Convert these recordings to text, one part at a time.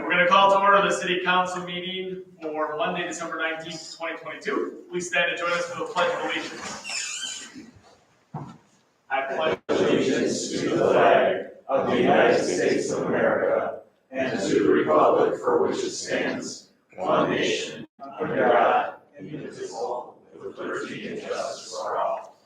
We're going to call to order the City Council meeting for Monday, December 19th, 2022. Please stand and join us for the Pledge of Allegiance. I pledge allegiance to the flag of the United States of America and to the republic for which it stands, one nation, under God, indivisible, with liberty and justice for all.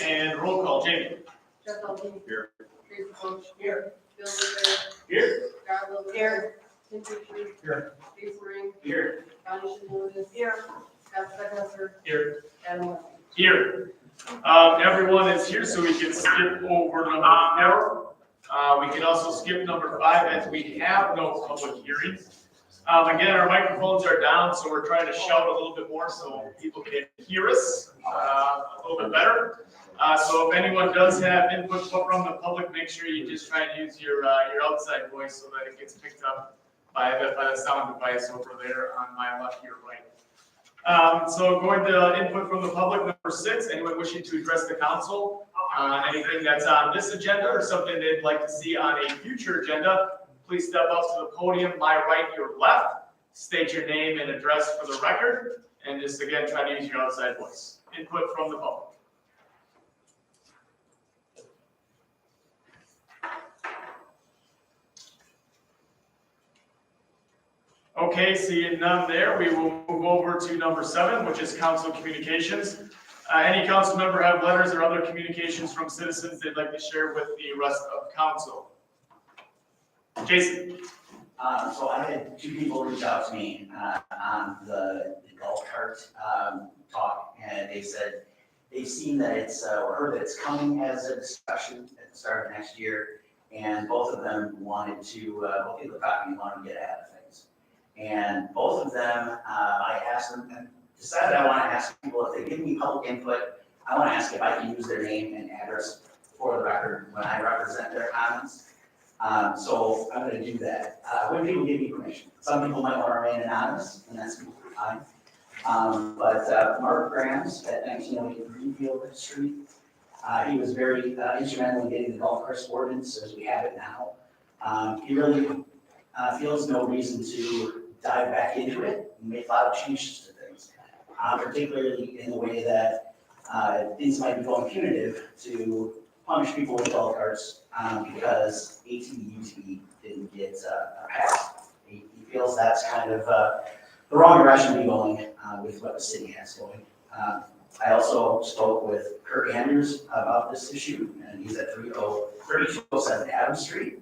And roll call, Jamie. Jeff Elton. Here. Teresa Bush. Here. Bill Lizard. Here. Scott Wilson. Here. Tim Fisher. Here. Jason Ring. Here. Donnie Shinhoulis. Here. Scott Stecknesser. Here. Adam Webb. Here. Everyone is here, so we can skip over number 4. We can also skip number 5 as we have no public hearings. Again, our microphones are down, so we're trying to shout a little bit more so people can hear us a little bit better. So if anyone does have input from the public, make sure you just try and use your outside voice so that it gets picked up by the sound device over there on my left, your right. So going to input from the public, number 6, anyone wishing to address the council on anything that's on this agenda or something they'd like to see on a future agenda, please step up to the podium, my right, your left, state your name and address for the record, and just again, try to use your outside voice. Input from the public. Okay, seeing none there, we will move over to number 7, which is council communications. Any council member have letters or other communications from citizens they'd like to share with the rest of council? Jason? So I had 2 people reach out to me on the golf cart talk, and they said they've seen that it's, or heard that it's coming as a discussion at the start of next year, and both of them wanted to, both people talking wanted to get ahead of things. And both of them, I asked them, and decided I want to ask people if they give me public input, I want to ask if I can use their name and address for the record when I represent their comments. So I'm going to do that when people give me permission. Some people might want to remain anonymous, and that's completely fine. But Mark Grams at 1908 Greenfield Street, he was very instrumental in getting the golf course ordinance as we have it now. He really feels no reason to dive back into it and make a lot of changes to things, particularly in the way that things might be going punitive to punish people with golf carts because ATV didn't get passed. He feels that's kind of the wrong direction to be going with what the city has going. I also spoke with Kirk Andrews about this issue, and he's at 3207 Adams Street.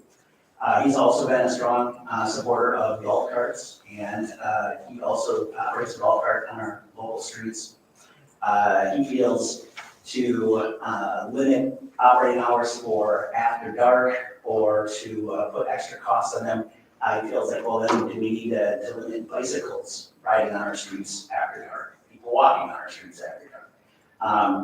He's also been a strong supporter of golf carts, and he also operates a golf cart on our local streets. He feels to limit operating hours for after dark or to put extra costs on them. He feels like, well, then do we need to limit bicycles riding on our streets after dark, people walking on our streets after dark?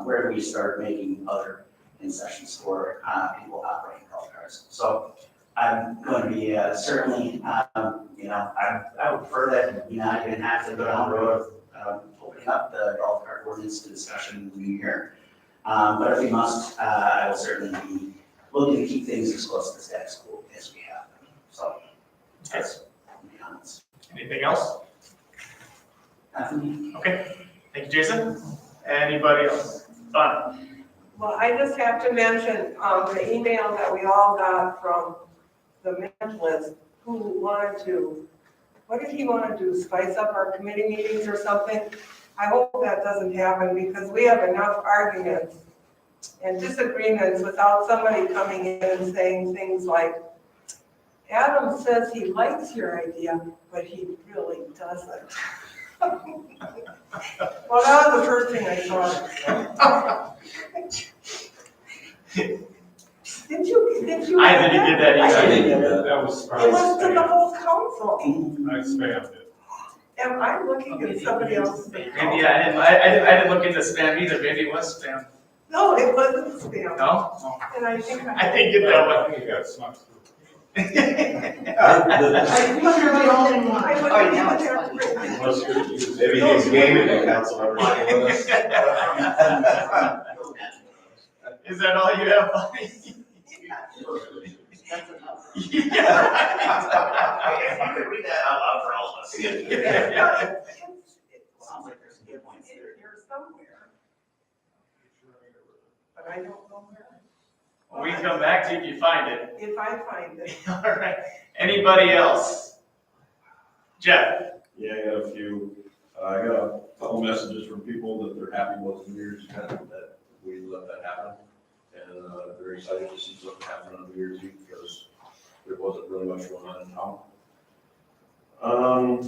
Where do we start making other concessions for people operating golf carts? So I'm going to be certainly, I would prefer that we not even have to go down the road of opening up the golf cart ordinance to discussion in the new year. But if we must, I will certainly be looking to keep things as close to the status quo as we have them. So that's my comments. Anything else? Nothing. Okay, thank you, Jason. Anybody else? Done. Well, I just have to mention, the email that we all got from the mentalist who wanted to, what did he want to do, spice up our committee meetings or something? I hope that doesn't happen because we have enough arguments and disagreements without somebody coming in and saying things like, Adam says he likes your idea, but he really doesn't. Well, that was the first thing I saw. Did you? I didn't get that either. I didn't get that. That was It probably was to the spam. whole council. I spammed it. Am I looking at somebody else's? Maybe I didn't look into spam either. Maybe it was spam. No, it wasn't spam. No? And I think I didn't get that one. I think it got snuck through. I wonder the only one. I wouldn't even have to bring it. Unless you're- Maybe he's gaming the council members. Is that all you have, Bonnie? I could read that out loud for all of us. Yeah. Sounds like there's some good points there. Here somewhere. But I don't know where. We can come back to you if you find it. If I find it. All right. Anybody else? Jeff? Yeah, I got a few. I got a couple messages from people that they're happy with the New Year's event, that we let that happen. And they're excited to see something happen on New Year's Eve because there wasn't really much going on in town. A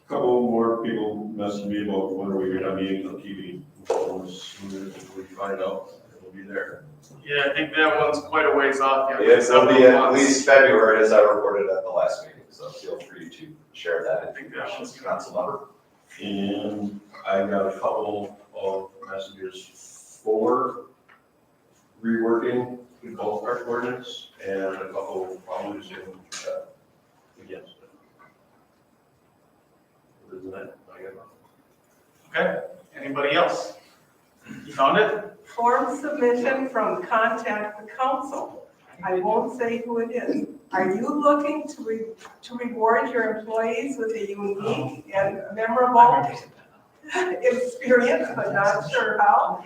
couple more people messaged me about when are we gonna have meetings on TV. As soon as we find out, it'll be there. Yeah, I think that one's quite a ways off. Yeah, It will be at months. least February, as I reported at the last meeting, so feel free to share that I think that information one's with council member. And I got a couple of messages for reworking the golf cart ordinance and a couple probably saying against it. Other than that, I got nothing. Okay. Anybody else? You found it? Form submission from contact the council. I won't say who it is. Are you looking to reward your employees with a unique and memorable experience, but not sure how?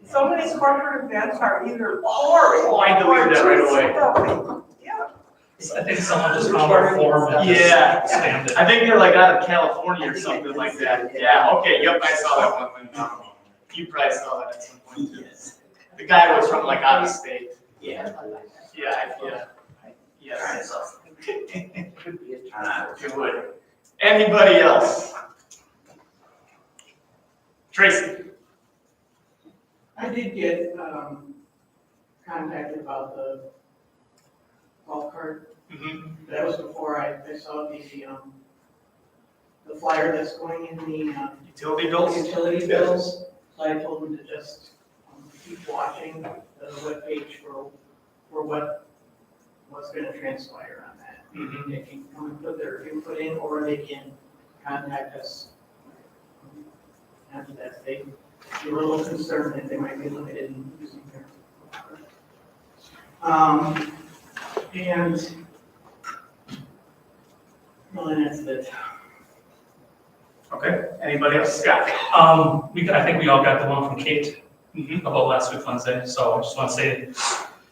So many corporate events are either boring Oh, I deleted that right away. or too stuffy. Yeah, I think someone just found our form and just Yeah. stamped it. I think they're like out of California or something like that. Yeah, okay, yep, I saw that one. You probably saw that at some point too. Yes. The guy was from like out of state. Yeah. Yeah, yeah. Yes. So, It would. Anybody else? Tracy? I did get, contacted about the golf cart. Mhm. That was before I saw the flyer that's going in the, Utility bills? utility bills. So I told them to just keep watching the webpage for what's gonna transpire on that. Mhm. They can come and put their input in, or they can contact us. After that, they were a little concerned that they might be limited in using their. And, well, and that's it. Okay, anybody else? Scott? I think we all got the one from Kate Mhm. about last week Wednesday, so I just want to say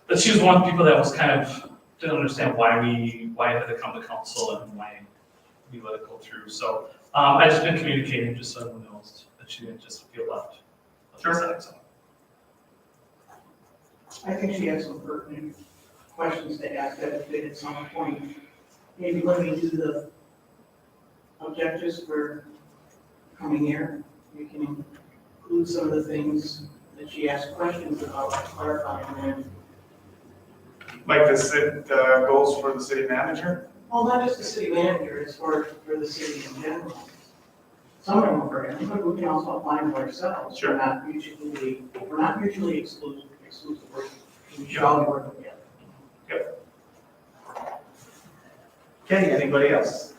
that she was one of the people that was kind of, didn't understand why it had to come to council and why we let it go through, so, I just been communicating, just so everyone knows, that she didn't just feel left. Sure. So. I think she has some pertinent questions to ask that at some point. Maybe when we do the objectives for coming year, we can include some of the things that she asked questions about, clarifying them. Like goals for the city manager? Well, not just the city manager, it's for the city in general. Some of them are for him, but we can also apply them to ourselves. Sure. We're not mutually exclusive, we should all work together. Okay, anybody else?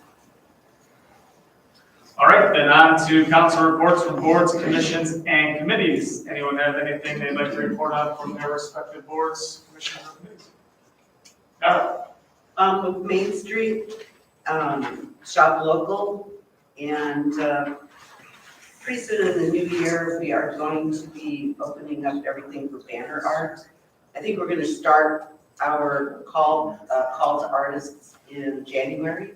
All right, then on to council reports from boards, commissions, and committees. Anyone have anything they'd like to report on from their respective boards, commissions, or committees? With Main Street, shop local, and pretty soon in the new year, we are going to be opening up everything for banner art. I think we're gonna start our call to artists in January.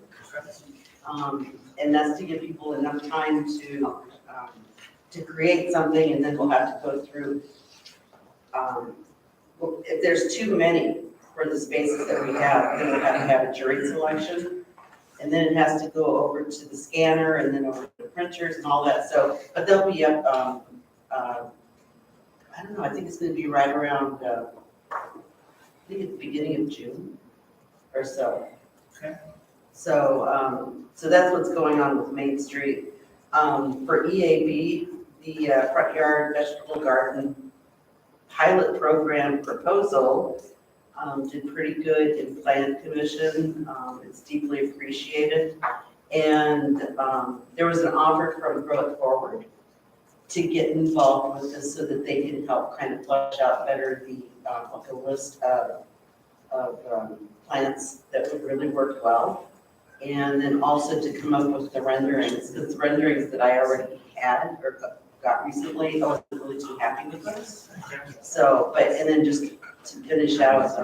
And that's to give people enough time to create something, and then we'll have to go through, if there's too many for the spaces that we have, then we'll have to have a jury selection. And then it has to go over to the scanner and then over to the printers and all that, so, but they'll be up, I don't know, I think it's gonna be right around, I think it's the beginning of June or so. Okay. So, so that's what's going on with Main Street. For EAB, the front yard vegetable garden pilot program proposal did pretty good in plan commission. It's deeply appreciated. And there was an offer from Grow It Forward to get involved with this so that they can help kind of flesh out better the, like a list of plants that would really work well. And then also to come up with the renderings, because the renderings that I already had or got recently, I wasn't really too happy with those. So, but, and then just to finish out,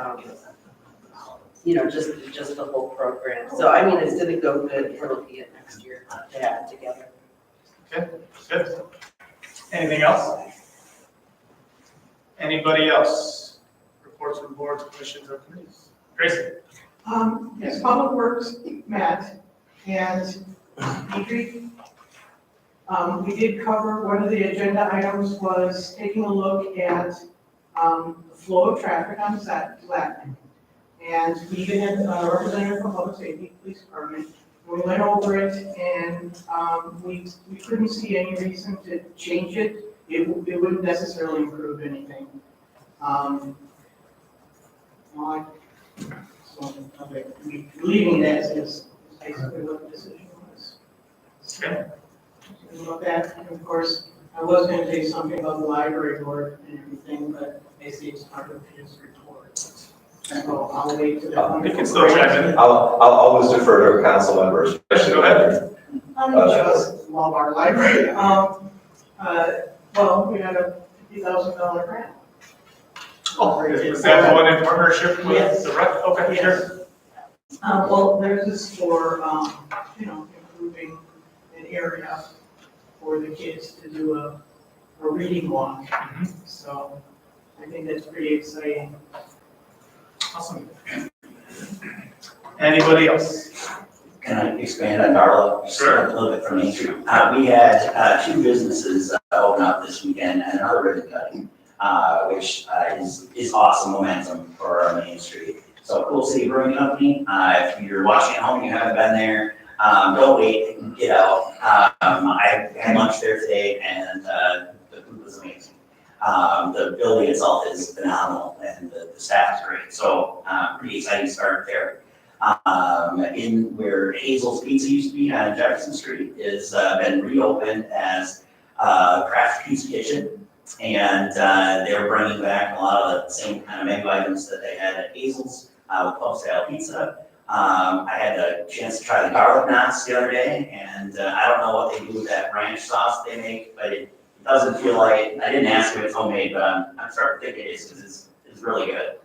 you know, just the whole program. So, I mean, it's gonna go good. We're looking at next year to have it together. Okay, good. Anything else? Anybody else? Reports from boards, commissions, or committees? Tracy? Yes, Public Works met, and Deidre, we did cover, one of the agenda items was taking a look at the flow of traffic on Blackman. And we even had a representative from Public Safety, Police Department. We went over it, and we couldn't see any reason to change it. It wouldn't necessarily improve anything. So, leaving that is basically what the decision was. Okay. About that, and of course, I was going to say something about the library board and everything, but I see it's part of his report. So I'll wait till that. You can still chime in. I'll always defer to council members. Go ahead. I just love our library. Well, we had a $50,000 grant. Oh, is that one in partnership with Yes. the rec? Okay, Yes. sure. Well, theirs is for, improving an area for the kids to do a reading walk. So I think that's pretty exciting. Awesome. Anybody else? Can I expand on Darla? Just Sure. a little bit from Main Street. We had two businesses open up this weekend and another ribbon cutting, which is awesome momentum for our Main Street. So Cool City Brewing Company, if you're watching at home, you haven't been there, don't wait, get out. I had lunch there today and the food was amazing. The building itself is phenomenal and the staff is great. So pretty exciting start there. In where Hazel's Pizza used to be on Jefferson Street is been reopened as Craft Pizza Kitchen. And they're bringing back a lot of the same kind of menu items that they had at Hazel's with pub style pizza. I had a chance to try the garlic knots the other day, and I don't know what they do with that ranch sauce they make, but it doesn't feel like it. I didn't ask if it's homemade, but I'm starting to think it is because it's really good.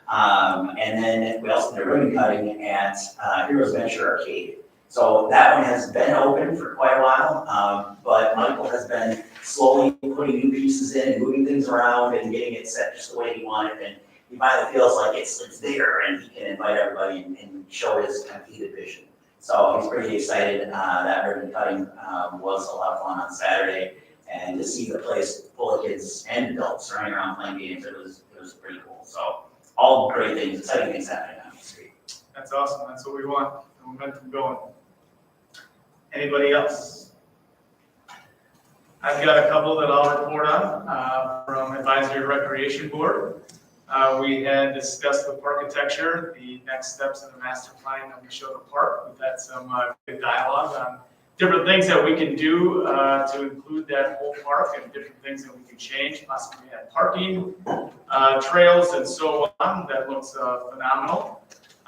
And then we also did a ribbon cutting at Heroes Venture Arcade. So that one has been open for quite a while, but Michael has been slowly putting new pieces in and moving things around and getting it set just the way he wanted. And he finally feels like it's there and he can invite everybody and show his kind of heated vision. So he's pretty excited. That ribbon cutting was a lot of fun on Saturday. And to see the place full of kids and adults running around playing games, it was pretty cool. So all great things, exciting things happening on the street. That's awesome. That's what we want. The momentum going. Anybody else? I've got a couple that I'll report on from Advisory Recreation Board. We had discussed with architecture, the next steps in the master plan that we showed the park. We've had some good dialogue on different things that we can do to include that whole park and different things that we can change, possibly add parking, trails, and so on. That looks phenomenal.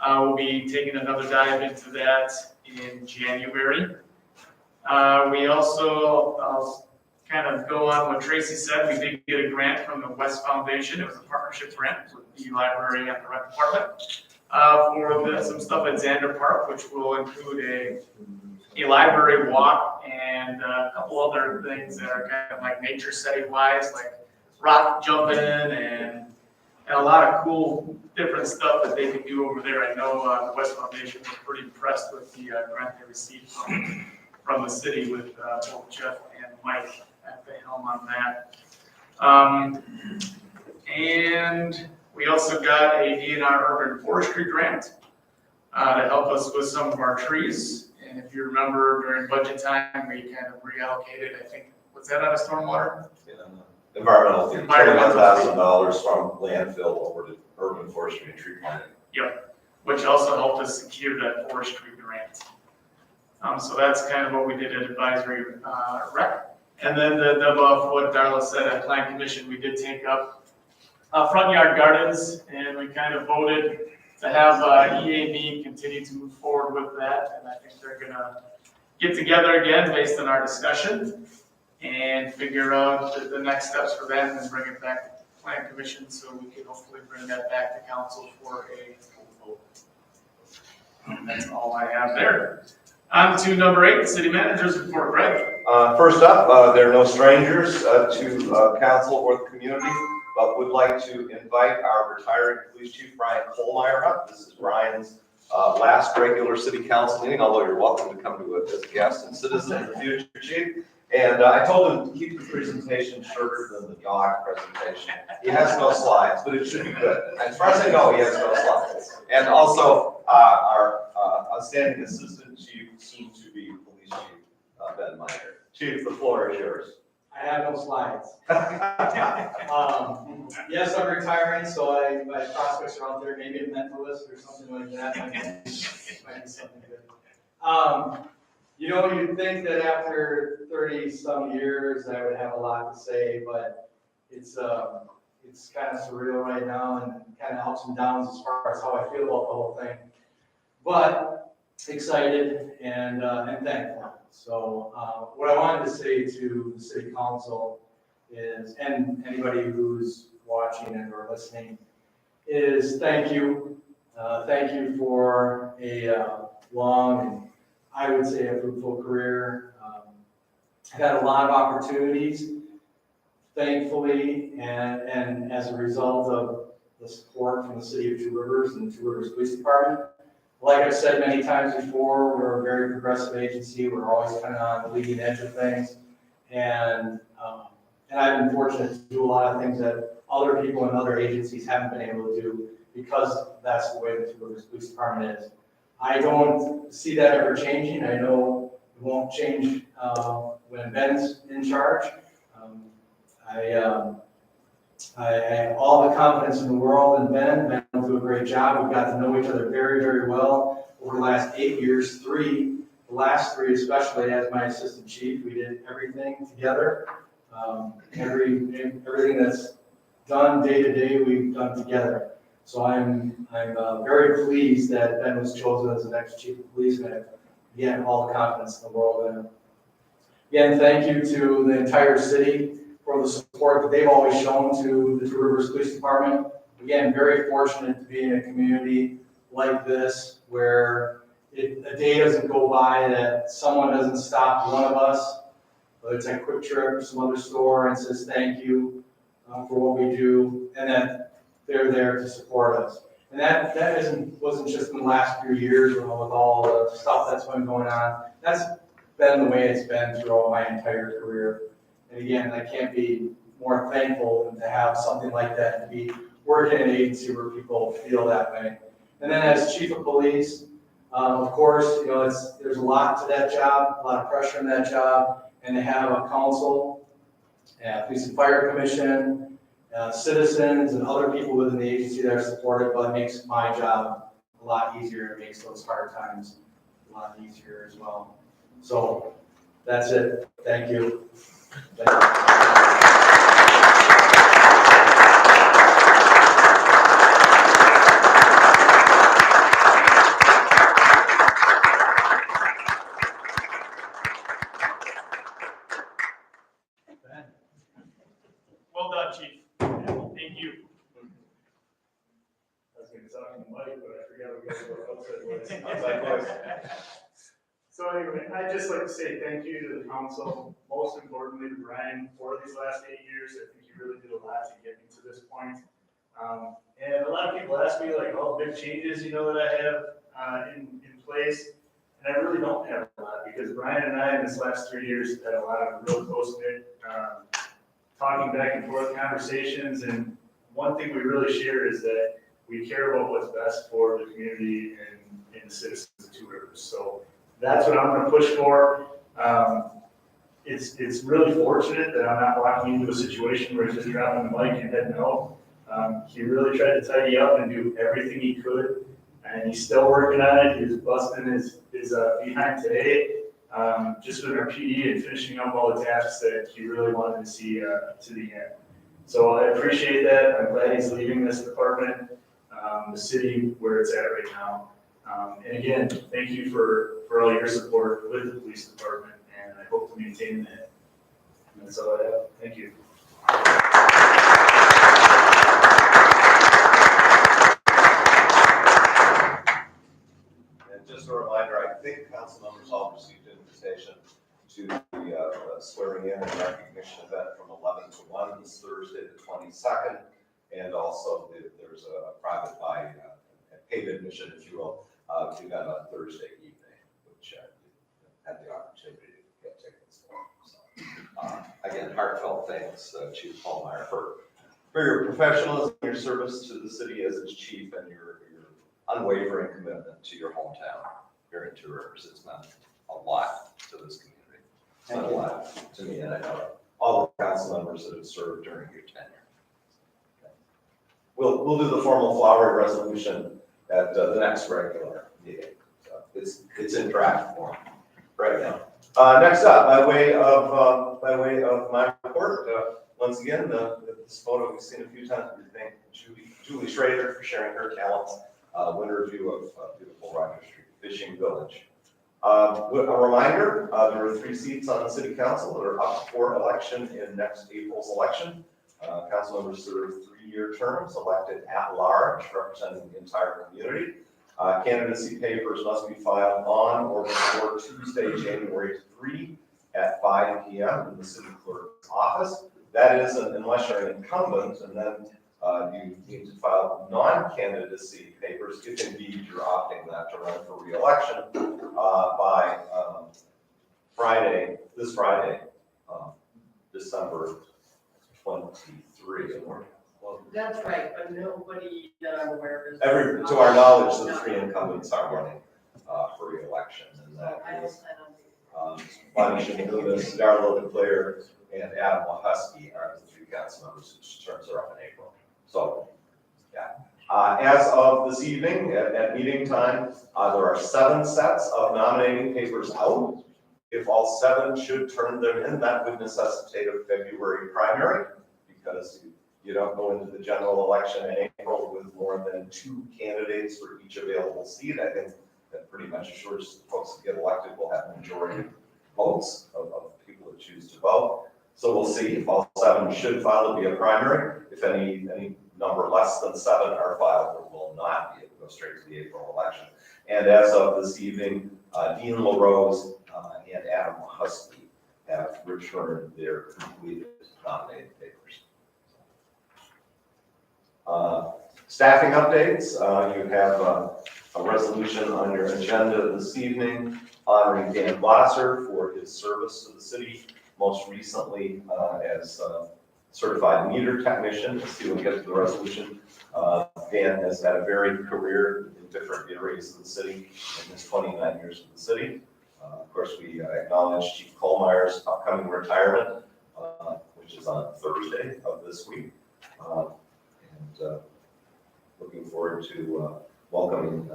We'll be taking another dive into that in January. We also, I'll kind of go on what Tracy said. We did get a grant from the West Foundation. It was a partnership grant with the library and the rec department for some stuff at Xander Park, which will include a library walk and a couple other things that are kind of like nature setting wise, like rock jumping and a lot of cool different stuff that they can do over there. I know the West Foundation was pretty impressed with the grant they received from the city with both Jeff and Mike at the helm on that. And we also got a DNR urban forestry grant to help us with some of our trees. And if you remember during budget time, we kind of reallocated, I think, was that out of stormwater? Environmental, Environmental. $21,000 from landfill over to urban forestry and tree planting. Yep, which also helped us secure that forestry grant. So that's kind of what we did at advisory rec. And then above what Darla said at Plan Commission, we did take up front yard gardens, and we kind of voted to have EAB continue to move forward with that. And I think they're gonna get together again based on our discussion and figure out the next steps for that and bring it back to Plan Commission so we can hopefully bring that back to council for a full vote. And that's all I have there. On to number 8, city managers report. Greg. First up, there are no strangers to council or the community, but would like to invite our retiring police chief, Brian Kohlmeyer, up. This is Brian's last regular city council meeting, although you're welcome to come to it as a guest and citizen in the future, chief. And I told him to keep the presentation shorter than the dog presentation. He has no slides, but it should be good. As far as I know, he has no slides. And also, our outstanding assistant chief, soon to be police chief, Ben Meyer. Chief, the floor is yours. I have no slides. Yes, I'm retiring, so my prospects are out there, maybe a mentalist or something like that. Might be something good. You'd think that after 30-some years, I would have a lot to say, but it's kind of surreal right now and kind of ups and downs as far as how I feel about the whole thing. But excited and thankful. So what I wanted to say to the city council is, and anybody who's watching and or listening, is thank you. Thank you for a long and I would say a fruitful career. I've had a lot of opportunities, thankfully, and as a result of the support from the city of Two Rivers and the Two Rivers Police Department. Like I've said many times before, we're a very progressive agency. We're always kind of on the leading edge of things. And I've been fortunate to do a lot of things that other people in other agencies haven't been able to do because that's the way the Two Rivers Police Department is. I don't see that ever changing. I know it won't change when Ben's in charge. I have all the confidence in the world in Ben. Ben will do a great job. We've got to know each other very, very well over the last 8 years. The last three especially as my assistant chief, we did everything together. Everything that's done day to day, we've done together. So I'm very pleased that Ben was chosen as the next chief of police, and I have, again, all the confidence in the world in him. Again, thank you to the entire city for the support that they've always shown to the Two Rivers Police Department. Again, very fortunate to be in a community like this where a day doesn't go by that someone doesn't stop one of us, whether it's at Quick Trip or some other store, and says thank you for what we do, and that they're there to support us. And that wasn't just in the last few years, with all the stuff that's been going on. That's been the way it's been throughout my entire career. And again, I can't be more thankful than to have something like that, to be working in an agency where people feel that way. And then as chief of police, of course, there's a lot to that job, a lot of pressure in that job, and to have a council, police and fire commission, citizens, and other people within the agency that are supportive, but it makes my job a lot easier. It makes those hard times a lot easier as well. So that's it. Thank you. Thank you. Well done, chief. Thank you. I was gonna talk to Mike, but I forgot we got to go outside. So anyway, I'd just like to say thank you to the council, most importantly to Brian for these last 8 years. I think you really did a lot to get me to this point. And a lot of people ask me like all the big changes, that I have in place. And I really don't have a lot because Brian and I in this last 3 years had a lot of real close knit, talking back and forth conversations. And one thing we really share is that we care about what's best for the community and the citizens of Two Rivers. So that's what I'm going to push for. It's really fortunate that I'm not walking into a situation where he's just dropping the mic and heading out. He really tried to tidy up and do everything he could, and he's still working on it. He was busting his behind today, just with our PD and finishing up all the tasks that he really wanted to see to the end. So I appreciate that. I'm glad he's leaving this department, the city where it's at right now. And again, thank you for all your support with the police department, and I hope to maintain that. And that's all I have. Thank you. And just a reminder, I think council members all received an invitation to the swearing in and recognition event from 11 to 1 this Thursday, the 22nd. And also there's a private paid admission, if you will, to that on Thursday evening, which I had the opportunity to get tickets for. So, again, heartfelt thanks, Chief Pallmeyer, for your professionalism, your service to the city as its chief, and your unwavering commitment to your hometown here in Two Rivers. It's meant a lot to this community. It's meant a lot to me, and I know all the council members that have served during your tenure. Okay. We'll do the formal flowery resolution at the next regular meeting. So it's in draft form right now. Next up, by way of my report, once again, this photo we've seen a few times. We thank Julie Schrader for sharing her talents. Winter view of beautiful Rogers Street Fishing Village. A reminder, there are 3 seats on the city council that are up for election in next April's election. Council members serve 3-year terms, elected at large. March, representing the entire community. Candidacy papers must be filed on or before Tuesday, January 3 at 5 p.m. in the city clerk's office. That is, unless you're an incumbent, and then you need to file non-candidacy papers if indeed you're opting not to run for re-election by this Friday, December 23. And we're That's right, but nobody that I'm aware of is. to our knowledge, the 3 incumbents are running for re-election, and that I don't is plan on. Bonnie Shinhoulis, Darla DeClaire, and Adam Wahusky are the 3 council members whose terms are up in April. So, yeah. As of this evening, at meeting time, there are 7 sets of nominating papers out. If all 7 should turn them in, that would necessitate a February primary, because you don't go into the general election in April with more than 2 candidates for each available seat. I think that pretty much assures folks that get elected will have majority votes of people that choose to vote. So we'll see. If all 7 should file, it'll be a primary. If any number less than 7 are filed, it will not be. It will go straight to the April election. And as of this evening, Dean LaRose and Adam Wahusky have returned their completed nominated papers. Staffing updates. You have a resolution on your agenda this evening honoring Dan Glasser for his service to the city, most recently as certified meter technician. Let's see when we get to the resolution. Dan has had a varied career in different areas of the city in his 29 years in the city. Of course, we acknowledge Chief Kohlmeier's upcoming retirement, which is on Thursday of this week. Looking forward to welcoming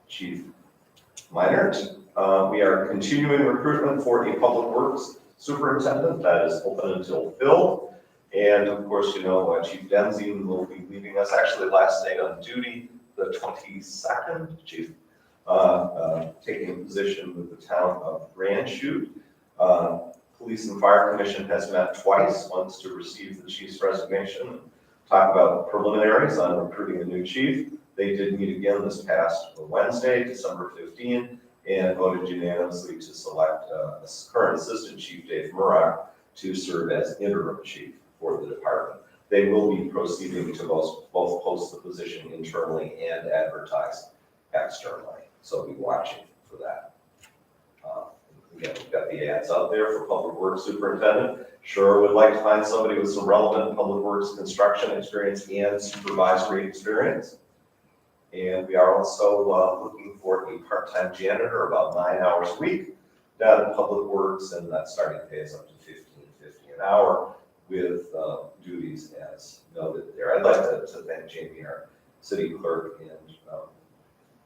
Chief Meinert. We are continuing recruitment for a public works superintendent that is open until filled. And of course, you know, Chief Denzine will be leaving us actually last day on duty, the 22nd, Chief, taking a position with the town of Grand Chute. Police and Fire Commission has met twice, once to receive the chief's resignation and talk about preliminaries on recruiting a new chief. They did meet again this past Wednesday, December 15, and voted unanimously to select current Assistant Chief Dave Murrock to serve as interim chief for the department. They will be proceeding to both post the position internally and advertise externally. So be watching for that. Again, we've got the ads out there for Public Works Superintendent. Sure would like to find somebody with some relevant public works construction experience and supervisory experience. And we are also looking for a part-time janitor, about 9 hours a week, down at Public Works, and that starting pay is up to $15.50 an hour with duties as noted there. I'd like to thank Jamie, our city clerk and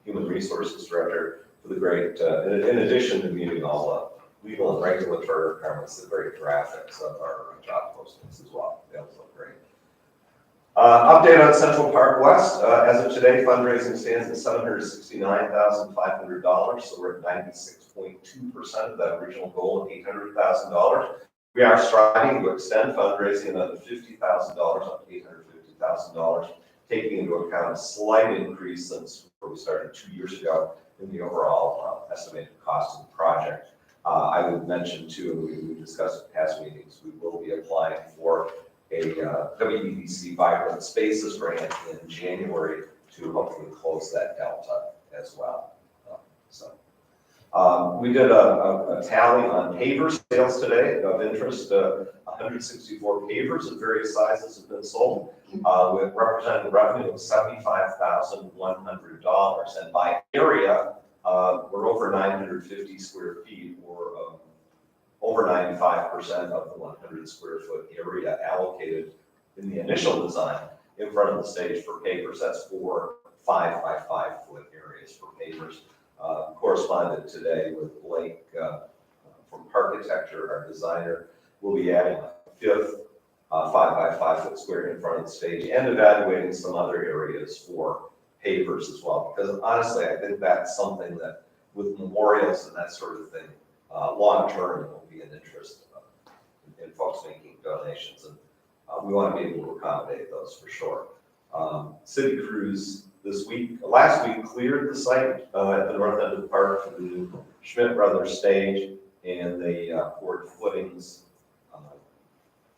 human resources director, for the great, in addition to meeting all the legal and regulatory requirements, the great graphics of our job postings as well. They all look great. Update on Central Park West. As of today, fundraising stands at $769,500, so we're at 96.2% of that original goal of $800,000. We are striving to extend fundraising another $50,000 up to $850,000, taking into account a slight increase since where we started 2 years ago in the overall estimated cost of the project. I would mention too, and we discussed in past meetings, we will be applying for a WEDC Vibrant Spaces grant in January to hopefully close that delta as well. We did a tally on paver sales today of interest. 164 pavers of various sizes have been sold, with representing revenue of $75,100. And by area, we're over 950 square feet, or over 95% of the 100 square foot area allocated in the initial design in front of the stage for pavers. That's 4 5 by 5 foot areas for pavers. Corresponded today with Blake from Parkitecture, our designer. We'll be adding a 5th 5 by 5 foot square in front of the stage and evaluating some other areas for pavers as well. Because honestly, I think that's something that with memorials and that sort of thing, long term will be an interest in folks making donations. And we want to be able to accommodate those for sure. City crews last week cleared the site at the north end of the park for the new Schmidt Brothers stage, and they poured footings.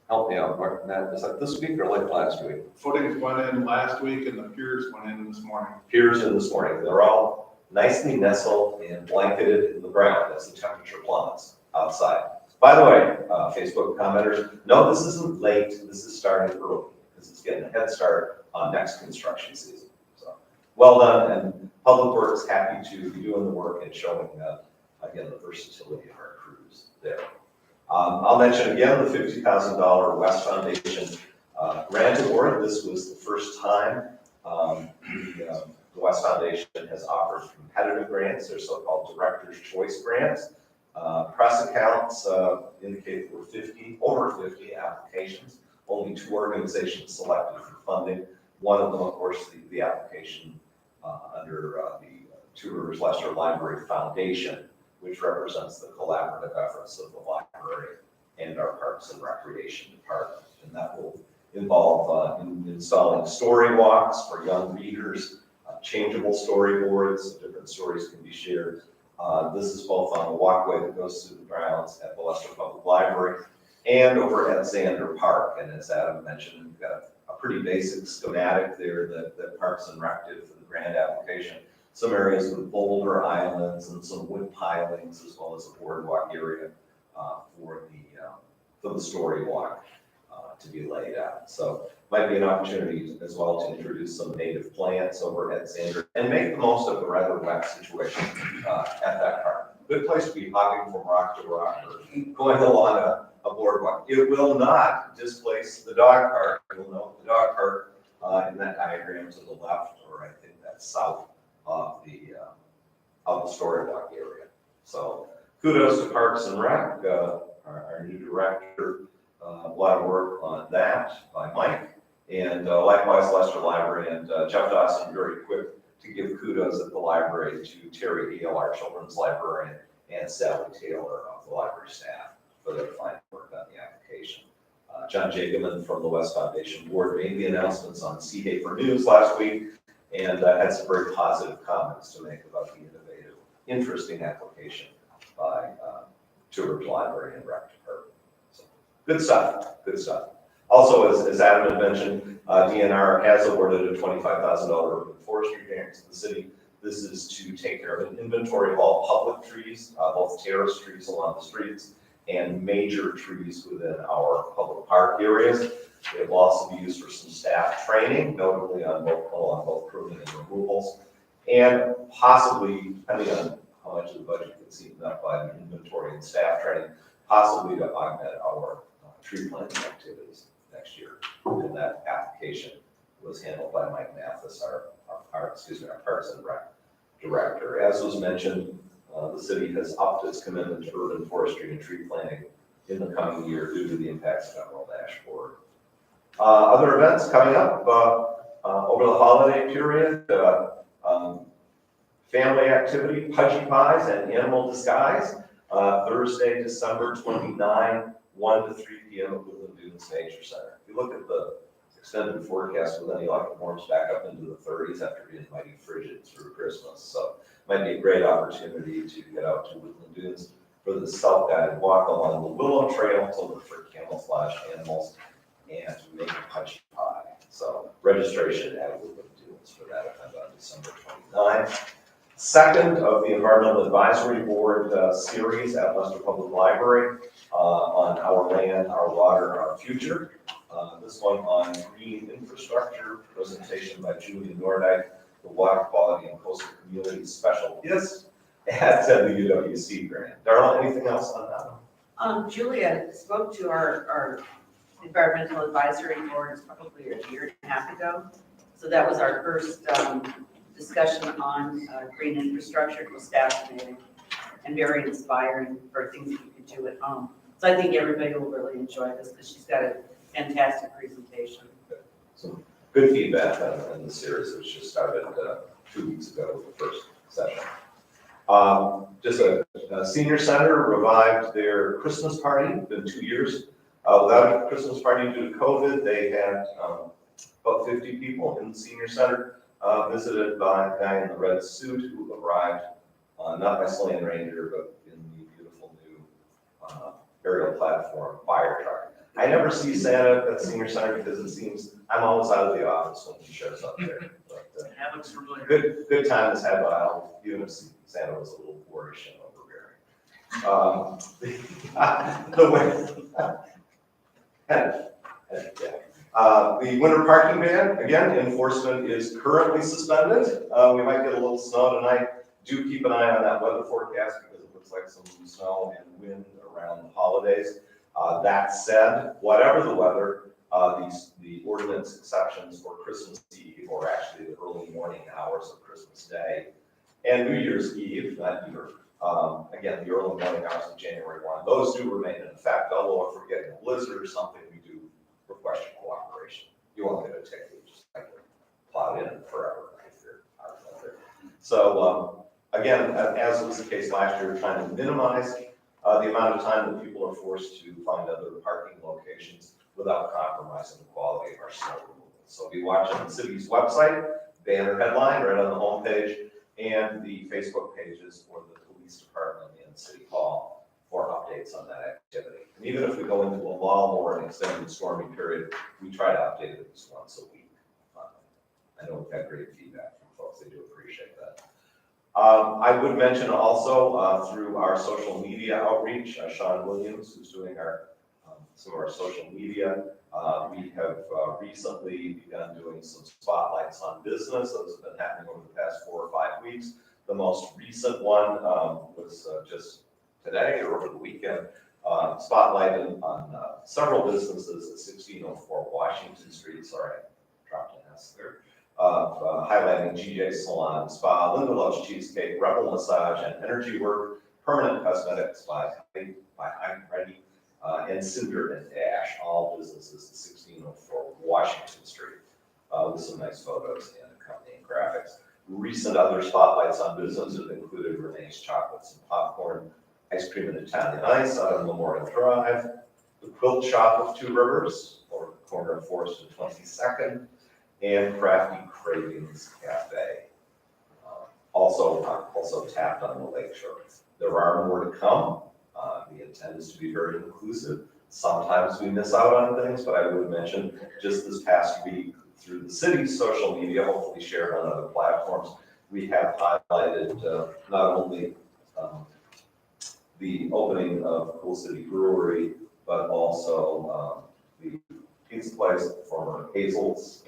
Help me out, Mark, Matt, was that this week or like last week? Footings went in last week and the piers went in this morning. Piers in this morning. They're all nicely nestled and blanketed in the ground as the temperature plummets outside. By the way, Facebook commenters, no, this isn't late. This is starting early because it's getting a head start on next construction season. So well done, and Public Works happy to be doing the work and showing, again, the versatility of our crews there. I'll mention again the $50,000 West Foundation grant award. This was the first time the West Foundation has offered competitive grants. They're so-called Director's Choice Grants. Press accounts indicate there were over 50 applications. Only 2 organizations selected for funding. One of them, of course, the application under the Two Rivers Lester Library Foundation, which represents the collaborative efforts of the library and our Parks and Recreation Department. And that will involve installing story walks for young readers, changeable storyboards, so different stories can be shared. This is both on the walkway that goes through the grounds at the Lester Public Library and over at Zander Park. And as Adam mentioned, we've got a pretty basic schematic there that Parks and Rec did for the grant application. Some areas with boulder islands and some wood pilings, as well as a boardwalk area for the story walk to be laid out. So might be an opportunity as well to introduce some native plants over at Zander and make the most of the rather wet situation at that park. Good place to be hopping from rock to rock or going along a boardwalk. It will not displace the dog park. You'll note the dog park in that diagram to the left, or I think that's south of the story walk area. So kudos to Parks and Rec, our new director. A lot of work on that by Mike, and likewise Lester Library and Jeff Dawson very quick to give kudos at the library to Terry Hale, our children's librarian, and Sally Taylor of the library staff for their fine work on the application. John Jacoban from the West Foundation Board made the announcements on C-Hafer News last week, and had some very positive comments to make about the innovative, interesting application by Two Rivers Library and Rec Department. So, good stuff, good stuff. Also, as Adam had mentioned, DNR has awarded a $25,000 urban forestry grant to the city. This is to take care of an inventory of all public trees, both terrace trees along the streets and major trees within our public park areas. It will also be used for some staff training, notably on both pruning and removals, and possibly, depending on how much of the budget gets eaten up by the inventory and staff training, possibly to augment our tree planting activities next year. And that application was handled by Mike Mathis, our Parks and Rec director. As was mentioned, the city has upped its commitment to urban forestry and tree planting in the coming year due to the impacts federal dashboard. Other events coming up over the holiday period, family activity, Pudgy Pies and Animal Disguise, Thursday, December 29, 1 to 3 p.m. at Woodland Dunes Nature Center. If you look at the extended forecast with any luck, it warms back up into the 30s after being mighty frigid through Christmas. So might be a great opportunity to get out to Woodland Dunes for the self-guided walk along the Willow Trail to look for camouflage animals and to make a Pudgy Pie. So registration at Woodland Dunes for that event on December 29th. Second of the Environmental Advisory Board series at Lester Public Library on our land, our water, our future. This one on green infrastructure, presentation by Julie Nordyke, the Water Quality and Coastal Communities Specialist at the UWC grant. Darla, anything else on that one? Julia spoke to our environmental advisory board probably a year and a half ago. So that was our first discussion on green infrastructure. It was fascinating and very inspiring for things that you could do at home. So I think everybody will really enjoy this because she's got a fantastic presentation. Some good feedback on the series, which just started 2 weeks ago with the first session. Just a senior center revived their Christmas party. It's been 2 years without a Christmas party due to COVID. They had about 50 people in the senior center, visited by a guy in the red suit who arrived, not by Slaying Ranger, but in the beautiful new aerial platform fire truck. I never see Santa at the senior center because it seems I'm always out of the office when he shows up there. But, That looks familiar. good time is had by all, even if Santa was a little boorish and overbearing. The winter parking ban, again, enforcement is currently suspended. We might get a little snow tonight. Do keep an eye on that weather forecast because it looks like some snow and wind around the holidays. That said, whatever the weather, the ordinance exceptions for Christmas Eve, or actually the early morning hours of Christmas Day, and New Year's Eve, not either. Again, the early morning hours of January 1, those do remain in effect, although if we're getting a blizzard or something, we do request your cooperation. You won't get a ticket, you just like plow in forever if you're out there. So, again, as was the case last year, we're trying to minimize the amount of time that people are forced to find other parking locations without compromising the quality of our snow removal. So be watching the city's website, banner headline right on the homepage, and the Facebook pages for the police department and City Hall for updates on that activity. And even if we go into a lull or an extended stormy period, we try to update it at least once a week. I know we've had great feedback from folks, they do appreciate that. I would mention also through our social media outreach, Sean Williams, who's doing some of our social media. We have recently begun doing some spotlights on business. Those have been happening over the past 4 or 5 weeks. The most recent one was just today or over the weekend, spotlighted on several businesses at 1604 Washington Street. Sorry, I dropped an S there. Highlighting GJ Salon, Spa, Linda Loves Cheesecake, Rebel Massage, and Energy Work, Permanent Cosmetics by I'm Ready, and Cinder and Dash, all businesses at 1604 Washington Street, with some nice photos and accompanying graphics. Recent other spotlights on business have included Renee's Chocolates and Popcorn, Ice Cream and Italian Ice out on Memorial Drive, the Quilt Shop of Two Rivers, over the corner of Forest and 22nd, and Crafty Cravings Cafe, also tapped on the lake shore. There are more to come. The intent is to be very inclusive. Sometimes we miss out on things, but I would mention just this past week through the city's social media, hopefully shared on other platforms, we have highlighted not only the opening of Cool City Brewery, but also the pizza place, former Hazel's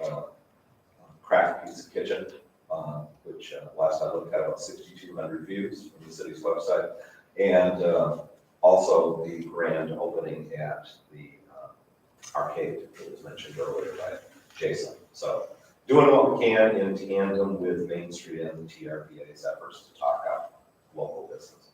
Craft Pizza Kitchen, which last I looked at about 6,200 views from the city's website, and also the grand opening at the arcade that was mentioned earlier by Jason. So doing what we can in tandem with Main Street and the TRPA's efforts to talk out local business.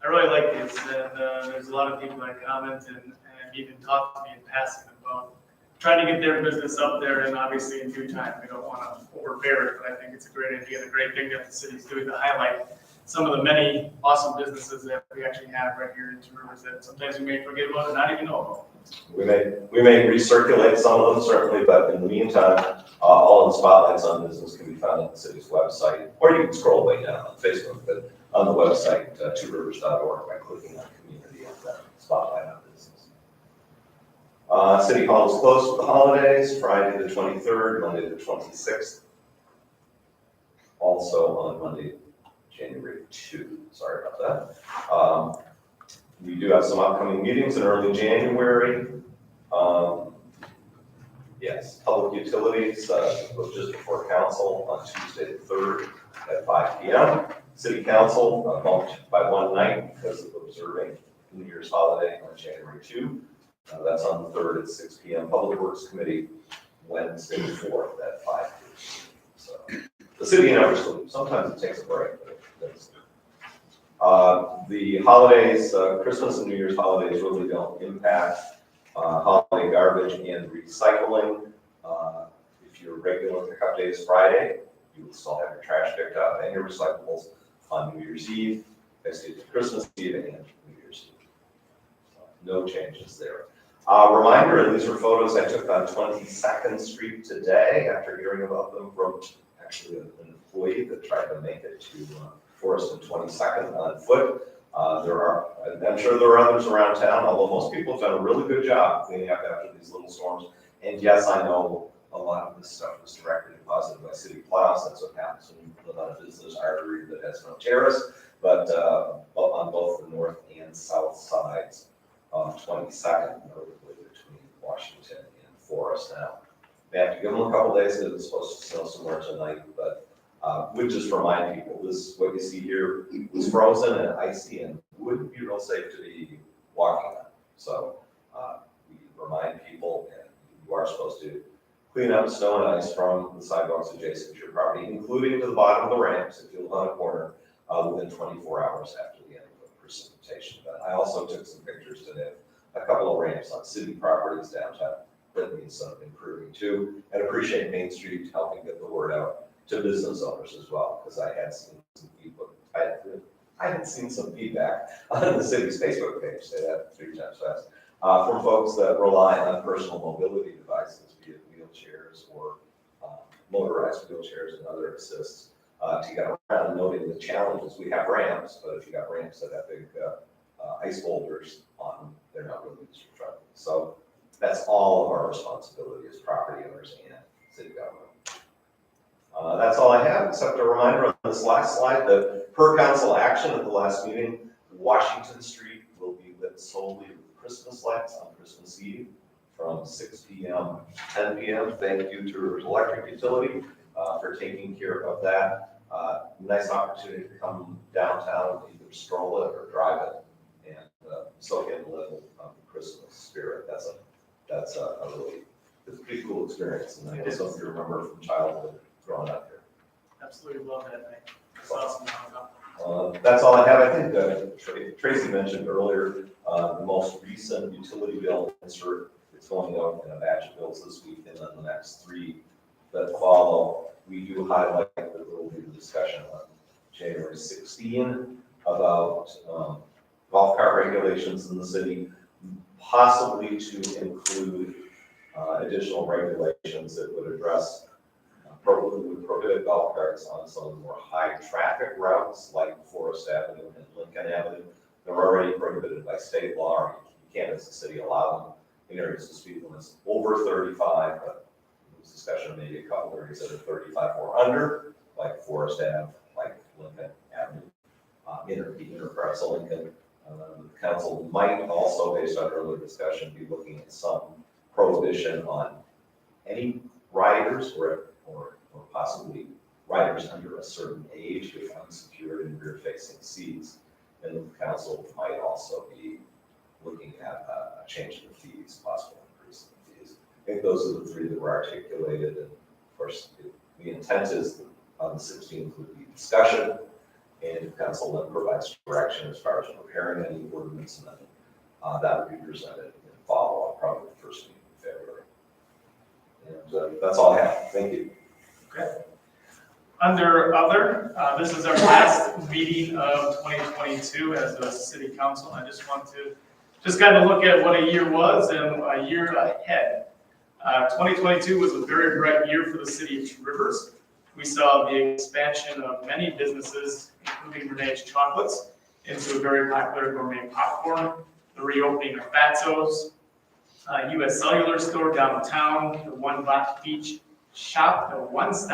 I really like this, and there's a lot of people that comment and even talk to me in passing about trying to get their business up there, and obviously in due time, we don't want to overbear it, but I think it's a great idea, and a great thing that the city's doing to highlight some of the many awesome businesses that we actually have right here in Two Rivers that sometimes we may forget about or not even know about. We may recirculate some of them certainly, but in the meantime, all of the spotlights on business can be found on the city's website, or you can scroll way down on Facebook, but on the website, tworivers.org, by clicking on community and then spotlight on business. City Hall is closed for the holidays, Friday the 23rd, Monday the 26th. Also on Monday, January 2, sorry about that. We do have some upcoming meetings in early January. Yes, public utilities, was just before council on Tuesday the 3rd at 5 p.m. City council bumped by one night because of observing New Year's holiday on January 2. That's on the 3rd at 6 p.m. Public Works Committee, Wednesday the 4th at 5 p.m. So the city never sleeps. Sometimes it takes a break, but it does. The holidays, Christmas and New Year's holidays really don't impact holiday garbage and recycling. If your regular pickup day is Friday, you will still have your trash picked up and your recyclables on New Year's Eve, basically Christmas Eve and New Year's Eve. No changes there. Reminder, and these were photos I took on 22nd Street today after hearing about them from actually an employee that tried to make it to Forest and 22nd on foot. I'm sure there are others around town, although most people have done a really good job cleaning up after these little storms. And yes, I know a lot of this stuff was directly deposited by city plows. That's what happens when you live on a business artery that has no terrace, but on both the north and south sides of 22nd, notably between Washington and Forest. Now, they have to give them a couple days because it's supposed to snow somewhere tonight, but would just remind people, this, what you see here was frozen and icy and wouldn't be real safe to be walking on. So we remind people, and you are supposed to clean up snow and ice from the sidewalks adjacent to your property, including to the bottom of the ramps if you live on a corner, within 24 hours after the end of precipitation. But I also took some pictures today of a couple of ramps on city properties downtown that needs some improving too, and appreciate Main Street helping get the word out to business owners as well, because I had seen some people, I had seen some feedback on the city's Facebook page, say that 3 times fast, from folks that rely on personal mobility devices, be it wheelchairs or motorized wheelchairs and other assists, to get around, noting the challenges. We have ramps, but if you got ramps that have big ice boulders on them, they're not really used for travel. So that's all of our responsibility as property owners and city government. That's all I have, except a reminder on this last slide that per council action at the last meeting, Washington Street will be lit solely with Christmas lights on Christmas Eve from 6 p.m. to 10 p.m. Thank you to Rivers Electric Utility for taking care of that. Nice opportunity to come downtown, either stroll it or drive it, and soak in a little of the Christmas spirit. That's a really, it's a pretty cool experience, and I guess some of you remember from childhood growing up here. Absolutely love that thing. It's awesome. That's all I have. I think Tracy mentioned earlier, the most recent utility bill insert is going out in a batch of bills this week, and then the next 3 that follow. We do highlight that there will be a discussion on January 16 about golf cart regulations in the city, possibly to include additional regulations that would address would prohibit golf carts on some of the more high traffic routes like Forest Avenue and Lincoln Avenue. They're already prohibited by state law, or you can't as a city allow them in areas of speed limits over 35, but there's discussion maybe a couple areas that are 35 or under, like Forest Ave, like Lincoln Avenue, Interparts of Lincoln. The council might also, based on earlier discussion, be looking at some prohibition on any riders or possibly riders under a certain age with unsecured and rear-facing seats. And the council might also be looking at a change in the fees, possible increase in the fees. I think those are the 3 that were articulated. And of course, the intent is that on the 16th would be discussion, and if council then provides direction as far as preparing any ordinance, and then that would be presented in follow-up, probably the first meeting in February. And that's all I have. Thank you. Okay. Under other, this is our last meeting of 2022 as a city council. I just want to kind of look at what a year was and a year ahead. 2022 was a very bright year for the city of Rivers. We saw the expansion of many businesses, including Renee's Chocolates, into a very popular gourmet popcorn, the reopening of Fatso's, U.S. Cellular Store downtown, the one-stop beach shop, let's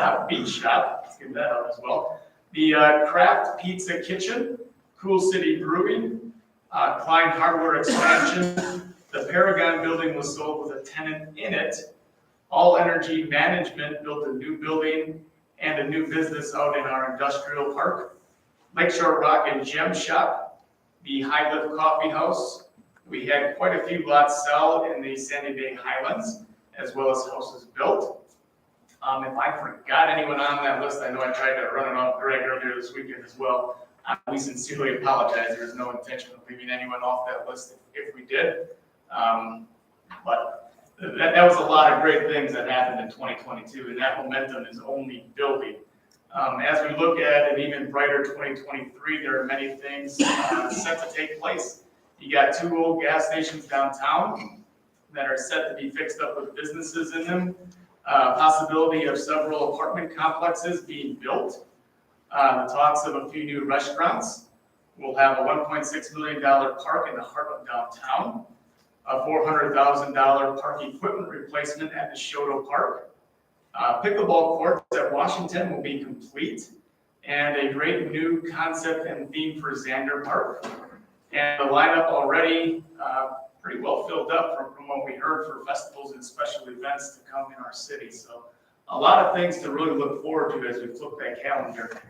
get that out as well. The Craft Pizza Kitchen, Cool City Brewing, Klein Hardware expansion. The Paragon building was sold with a tenant in it. All Energy Management built a new building and a new business out in our industrial park. Lakeshore Rock and Gem Shop, the High Lift Coffee House. We had quite a few lots sell in the Sandy Bay Highlands, as well as houses built. If I forgot anyone on that list, I know I tried to run it off Greg earlier this weekend as well. We sincerely apologize. There's no intention of leaving anyone off that list if we did. But that was a lot of great things that happened in 2022, and that momentum is only building. As we look at an even brighter 2023, there are many things set to take place. You got 2 old gas stations downtown. that are set to be fixed up with businesses in them. Possibility of several apartment complexes being built. The talks of a few new restaurants. We'll have a $1.6 million park in the heart of downtown. A $400,000 park equipment replacement at the Shoto Park. Pickleball courts at Washington will be complete. And a great new concept and theme for Xander Park. And the lineup already pretty well filled up from what we heard for festivals and special events to come in our city. So a lot of things to really look forward to as we flip that calendar.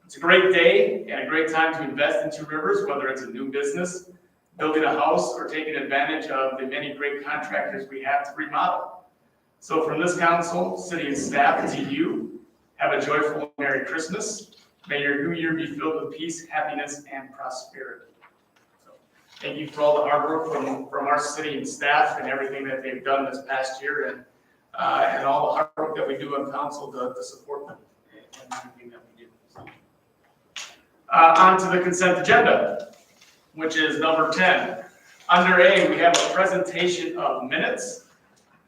It's a great day and a great time to invest in Two Rivers, whether it's a new business, building a house, or taking advantage of the many great contractors we have to remodel. So from this council, city and staff, to you, have a joyful and Merry Christmas. May your new year be filled with peace, happiness, and prosperity. So, thank you for all the hard work from our city and staff and everything that they've done this past year, and all the hard work that we do on council to support them and everything that we do. So, on to the consent agenda, which is number 10. Under A, we have a presentation of minutes.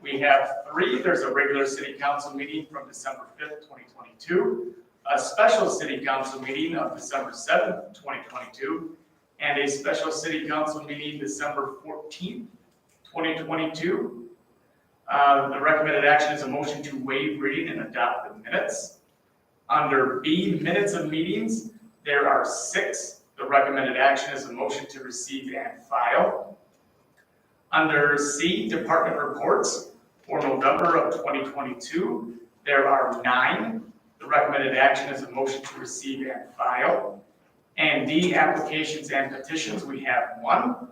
We have 3. There's a regular city council meeting from December 5th, 2022. A special city council meeting of December 7th, 2022, and a special city council meeting December 14th, 2022. The recommended action is a motion to waive reading and adopt the minutes. Under B, minutes of meetings, there are 6. The recommended action is a motion to receive and file. Under C, department reports for November of 2022, there are 9. The recommended action is a motion to receive and file. And D, applications and petitions, we have 1.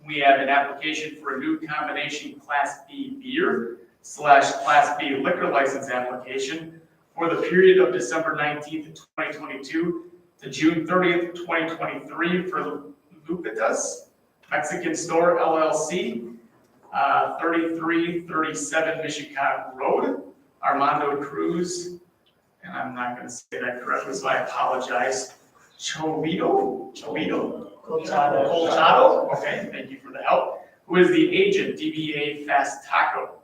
We have an application for a new combination Class B beer / Class B liquor license application for the period of December 19th, 2022 to June 30th, 2023 for Lupitas Mexican Store LLC, 3337 Michigan Road, Armando Cruz, and I'm not going to say that correctly, so I apologize. Colchado, okay, thank you for the help. Who is the agent, DBA Fast Taco?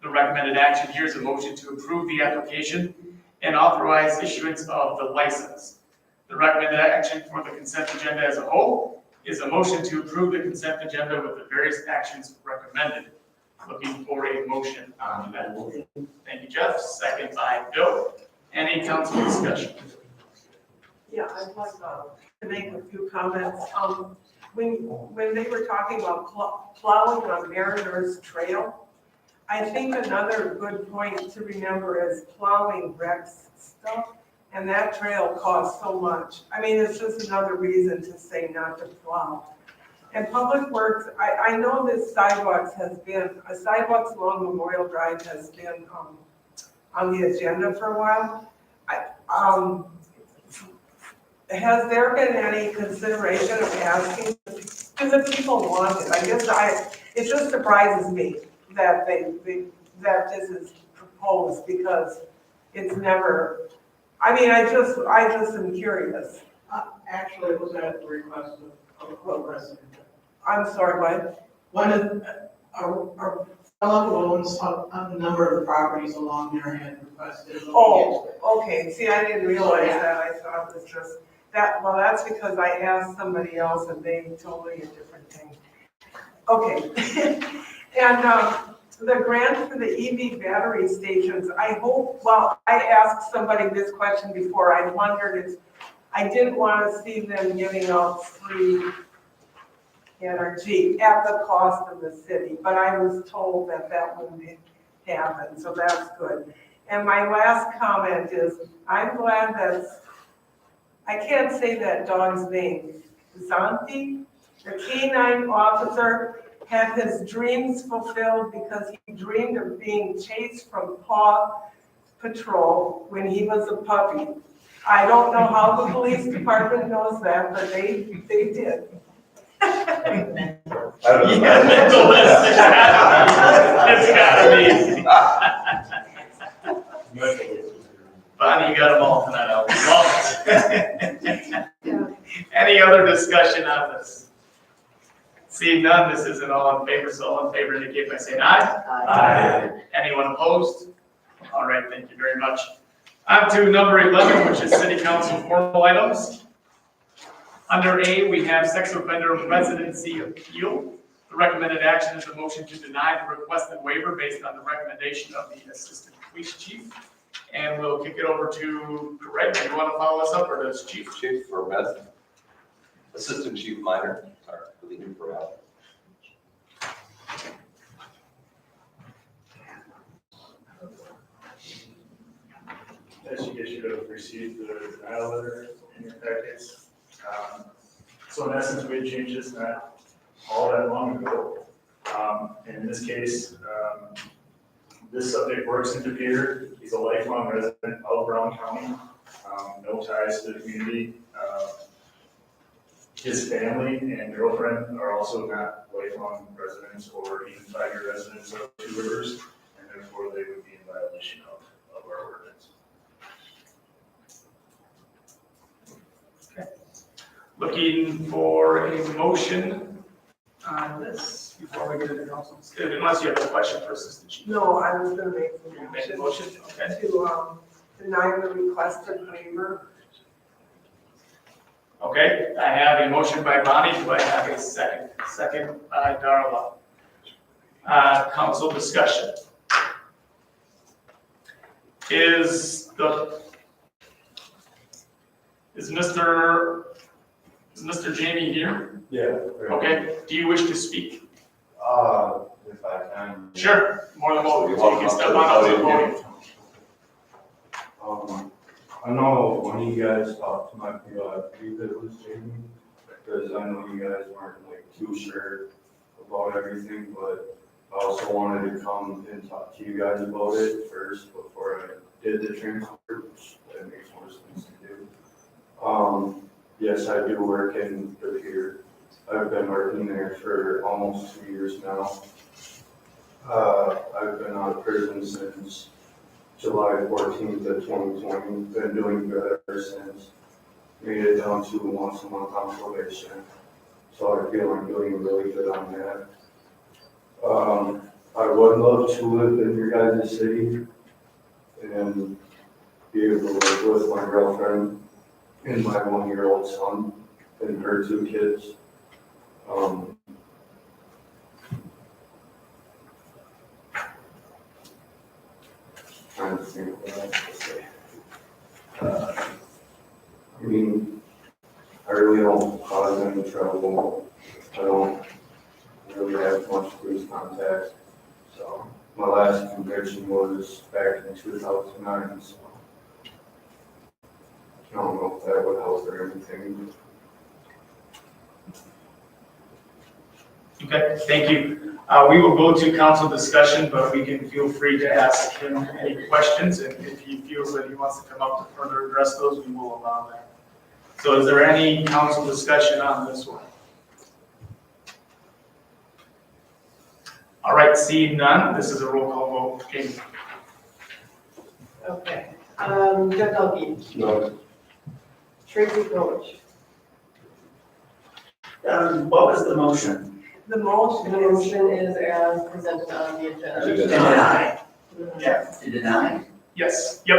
The recommended action here is a motion to approve the application and authorize issuance of the license. The recommended action for the consent agenda as a whole is a motion to approve the consent agenda with the various actions recommended. Looking for a motion on that. Thank you, Jeff. Second by Bill. Any council discussion? Yeah, I'd like to make a few comments. When they were talking about plowing on Mariners Trail, I think another good point to remember is plowing wrecks stuff, and that trail costs so much. I mean, it's just another reason to say not to plow. And Public Works, I know this sidewalks along Memorial Drive has been on the agenda for a while. Has there been any consideration of asking, because the people want it? I guess it just surprises me that that this is proposed, because it's never, I mean, I just am curious. Actually, it was at the request of a resident. I'm sorry, what? One of our fellow who owns a number of the properties along there had requested. Oh, okay, see, I didn't realize that, I thought it was just, well, that's because I asked somebody else and they told me a different thing. Okay, and the grant for the EV battery stations, I hope, well, I asked somebody this question before, I wondered if, I didn't want to see them giving out free energy at the cost of the city, but I was told that that wouldn't happen, so that's good. And my last comment is, I'm glad that, I can't say that dog's name, Zanti, the canine officer, had his dreams fulfilled because he dreamed of being chased from Paw Patrol when he was a puppy. I don't know how the police department knows that, but they did. Yeah, mental list. It's gotta be. Bonnie, you got them all tonight. I love it. Any other discussion on this? Seeing none, this isn't all in favor, so all in favor indicate by saying aye. Aye. Anyone opposed? All right, thank you very much. On to number 11, which is city council formal items. Under A, we have sex offender residency appeal. The recommended action is a motion to deny the requested waiver based on the recommendation of the assistant police chief. And we'll kick it over to Greg. Do you want to follow us up, or does Chief? Chief for Beth. Assistant Chief Minor, sorry, for the new for As you guys should have received the denial letter in your packets. So in essence, we had changed this not all that long ago. And in this case, this subject works in Depeer. He's a lifelong resident of Brown County, no ties to the community. His family and girlfriend are also not lifelong residents or even 5-year residents of Two Rivers, and therefore they would be in violation of our ordinance. Looking for a motion on this before we get into council. Unless you have a question for Assistant Chief. No, I was gonna make You the make a motion motion, okay. to, deny the requested waiver. Okay, I have a motion by Bonnie. Do I have a second? Second by Darla. Council discussion. Is Mr. Jamie here? Yeah. Okay, do you wish to speak? If I can. Sure, more than welcome. You can step on up to the podium. I know when you guys talked to my people, I believe it was Jamie, because I know you guys weren't like too sure about everything, but I also wanted to come and talk to you guys about it first before I did the transfer, which that makes more sense to do. Yes, I do work in the pier. I've been working there for almost 2 years now. I've been out of prison since July 14th of 2020, been doing good ever since. Made it down to once a month on probation. So I feel I'm doing really good on that. I would love to live in your guys' city and be able to live with my girlfriend and my 1-year-old son and her 2 kids. Trying to think what else to say. I mean, I really don't cause any trouble. I don't really have much police contact. So my last conviction was back in 2009. So I don't know if that would help or anything. Okay, thank you. We will go to council discussion, but we can feel free to ask him any questions, and if he feels that he wants to come up to further address those, we will allow that. So is there any council discussion on this one? All right, seeing none, this is a roll call vote. Jamie? Okay, Jeff Delkey, No. Tracy Coach. What was the motion? The motion is as presented on the agenda. To deny. Yeah. To deny? Yes, yep.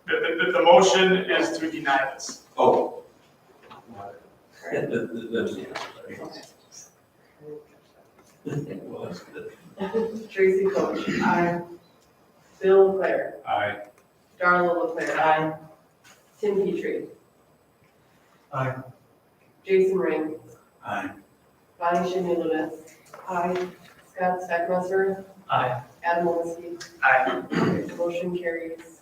The motion is to deny this. Oh. Tracy Coach. Aye. Bill Leclerc. Aye. Darla Leclerc. Aye. Tim Petrie. Aye. Jason Ring. Aye. Bonnie Shinny Lewis. Aye. Scott Stackmaster. Aye. Adam Walensky. Aye. Motion carries.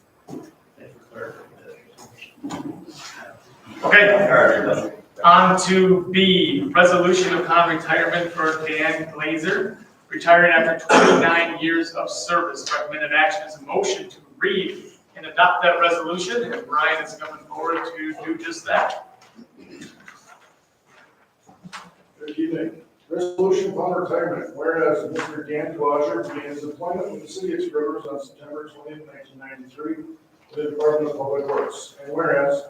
Okay. On to B, resolution upon retirement for Dan Glazer, retiring after 29 years of service. Recommended action is a motion to read and adopt that resolution, and Brian is coming forward to do just that. Good evening. Resolution upon retirement, whereas Mr. Dan Glazer began his employment with the city of Two Rivers on September 20th, 1993, with the Department of Public Works. And whereas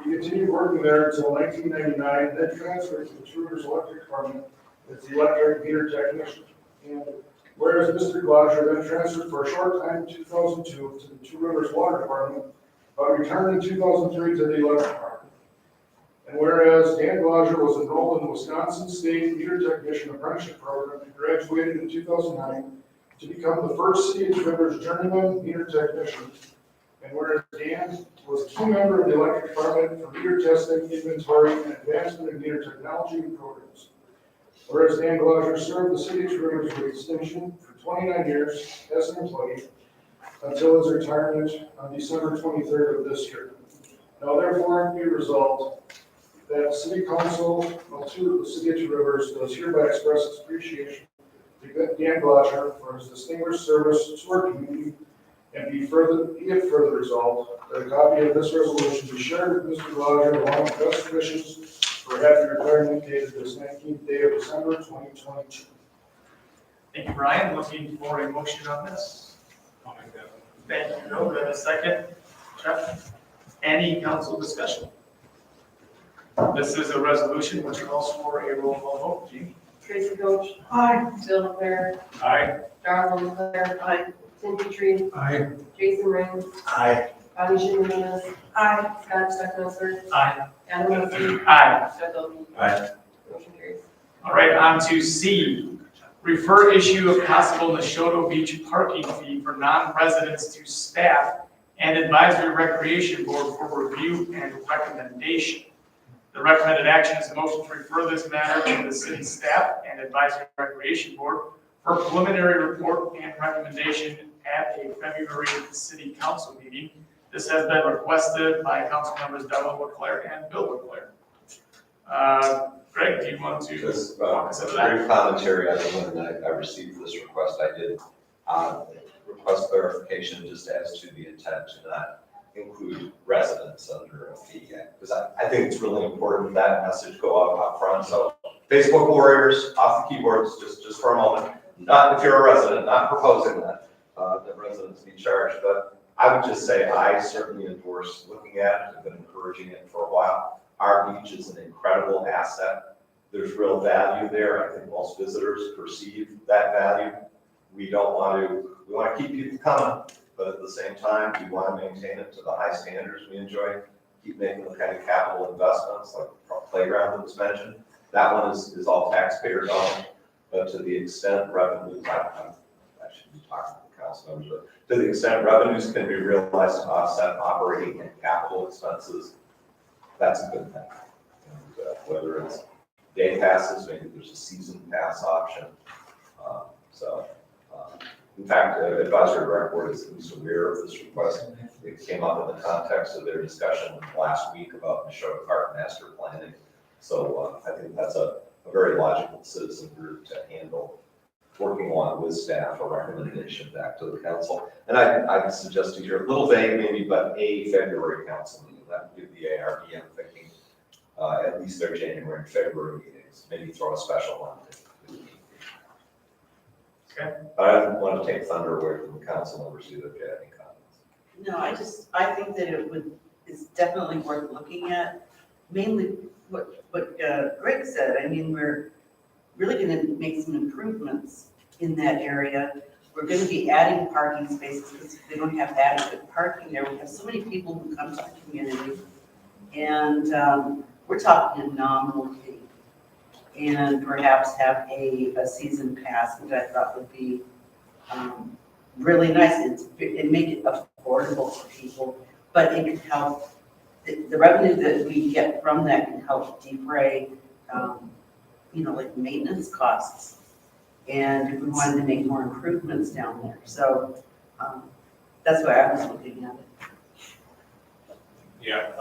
he continued working there until 1999, then transferred to the Two Rivers Electric Department as the electric meter technician. And whereas Mr. Glazer then transferred for a short time in 2002 to the Two Rivers Water Department, but returned in 2003 to the electric department. And whereas Dan Glazer was enrolled in the Wisconsin State Meter Technician Apprenticeship Program and graduated in 2009 to become the first City of Two Rivers journeyman meter technician. And whereas Dan was a key member of the electric department for meter testing, inventory, and advancement in meter technology programs. Whereas Dan Glazer served the City of Two Rivers with distinction for 29 years as an employee until his retirement on December 23rd of this year. Now therefore be resolved that the City Council of the City of Two Rivers does hereby express its appreciation to Dan Glazer for his distinguished service to our community, and be it further resolved that a copy of this resolution be shared with Mr. Glazer along with best wishes for happy retirement dated this 19th day of December 2022. Thank you, Brian. Looking for a motion on this. I'll make that. Thank you, Bill. Do I have a second? Jeff? Any council discussion? This is a resolution which calls for a roll call vote. Jean? Tracy Coach, Aye. Bill LeClaire, Aye. Darrell LeClaire. Aye. Cindy Tree. Aye. Jason Rings. Aye. Bonnie Shinnimus. Aye. Scott Stefanoser. Aye. Adam Levesey. Aye. Jeff Dolke. Aye. Motion carries. All right, on to C. Refer issue of possible Neshoto Beach parking fee for non-residents to staff and advisory recreation board for review and recommendation. The recommended action is a motion to refer this matter to the city staff and advisory recreation board for preliminary report and recommendation at a February city council meeting. This has been requested by council members Darrell LeClaire and Bill LeClaire. Greg, do you want to Just walk us through that? brief commentary on when I received this request. I did request clarification just as to the intent to not include residents under a fee. Because I think it's really important that message go out up front. So Facebook warriors, off the keyboards, just for a moment. Not if you're a resident, not proposing that residents be charged. But I would just say I certainly endorse looking at it. I've been encouraging it for a while. Our beach is an incredible asset. There's real value there. I think most visitors perceive that value. We want to keep people coming, but at the same time, we want to maintain it to the high standards we enjoy. Keep making the kind of capital investments like the playground that was mentioned. That one is all taxpayer dollars, but to the extent revenues, I should be talking to the council members, but to the extent revenues can be realized to offset operating and capital expenses, that's a good thing. And, whether it's day passes, maybe there's a season pass option. In fact, advisory rec board is at least aware of this request. It came up in the context of their discussion last week about Neshoto Park master planning. So I think that's a very logical citizen group to handle, working along with staff, a recommendation back to the council. And I suggest to you, a little vague maybe, but a February council meeting. That would give the ARB, I'm thinking, at least their January and February meetings, maybe throw a special one. Okay. But I don't want to take thunder away from the council members either, if you have any comments. No, I think that it's definitely worth looking at, mainly what Greg said. I mean, we're really gonna make some improvements in that area. We're gonna be adding parking spaces because they don't have adequate parking there. We have so many people who come to the community, and we're talking a nominal fee. And perhaps have a season pass, which I thought would be really nice. It make it affordable for people, but it can help, the revenue that we get from that can help defray, like maintenance costs. And if we wanted to make more improvements down there. So that's why I was looking at it. Yeah,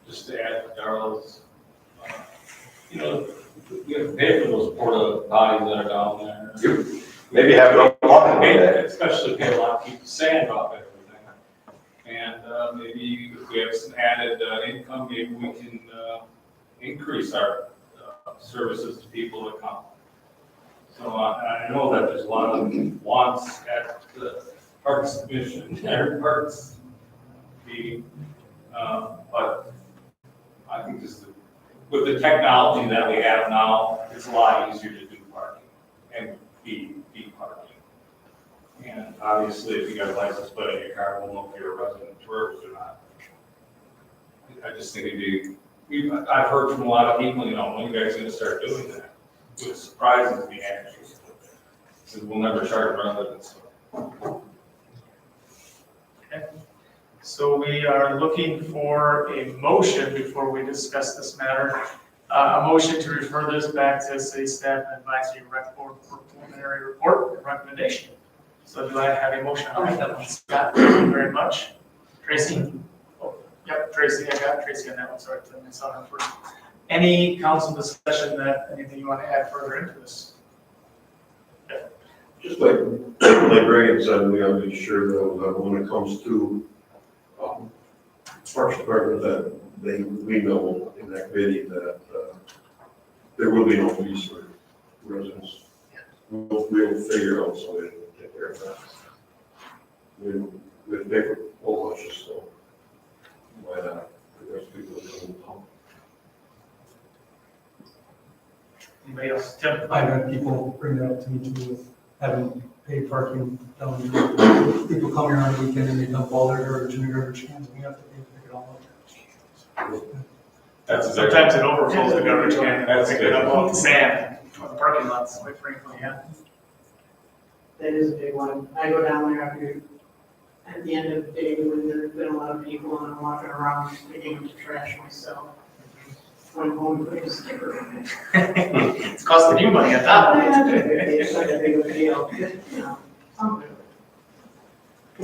just to add to Darrell's, we have to pay for those porta potties that are down there. Maybe have no walking day. Especially pay a lot to keep the sand off everything. And maybe if we have some added income, maybe we can increase our services to people that come. So I know that there's a lot of wants at the Parks Commission, or Parks meeting, but I think this is with the technology that we have now, it's a lot easier to do parking and be parking. And obviously, if you got a license plate on your car, we'll know if you're a resident tourist or not. I just think I've heard from a lot of people, when you guys are gonna start doing that? It surprises me actually. Because we'll never charge residents. Okay. So we are looking for a motion before we discuss this matter. A motion to refer this back to city staff and advisory rec board for preliminary report and recommendation. So do I have a motion? I'll make that one. Scott, thank you very much. Tracy? Oh, yep, Tracy, I got Tracy on that one, sorry, I saw her first. Any council discussion anything you want to add further into this? Just like Reagan said, we gotta be sure that when it comes to, Parks Department, that we know in that committee that, there will be no fees for residents. We'll figure out some way to take care of that. We pay for whole bunches, so why not? There's people that don't come. Anybody else? Tim? I've had people bring that up to me too, with having paid parking down here. People come here on the weekend and they dump all their garbage in the garbage cans, and we have to pay to pick it all up. Sometimes it overflows the garbage can, That's pick it up off the sand, on the parking lots, quite frankly, yeah. That is a big one. I go down there at the end of the day when there's been a lot of people and I'm walking around picking up the trash myself. Went home and put a sticker on it. It's costing you money at that point. It's like a big of a deal, some of it.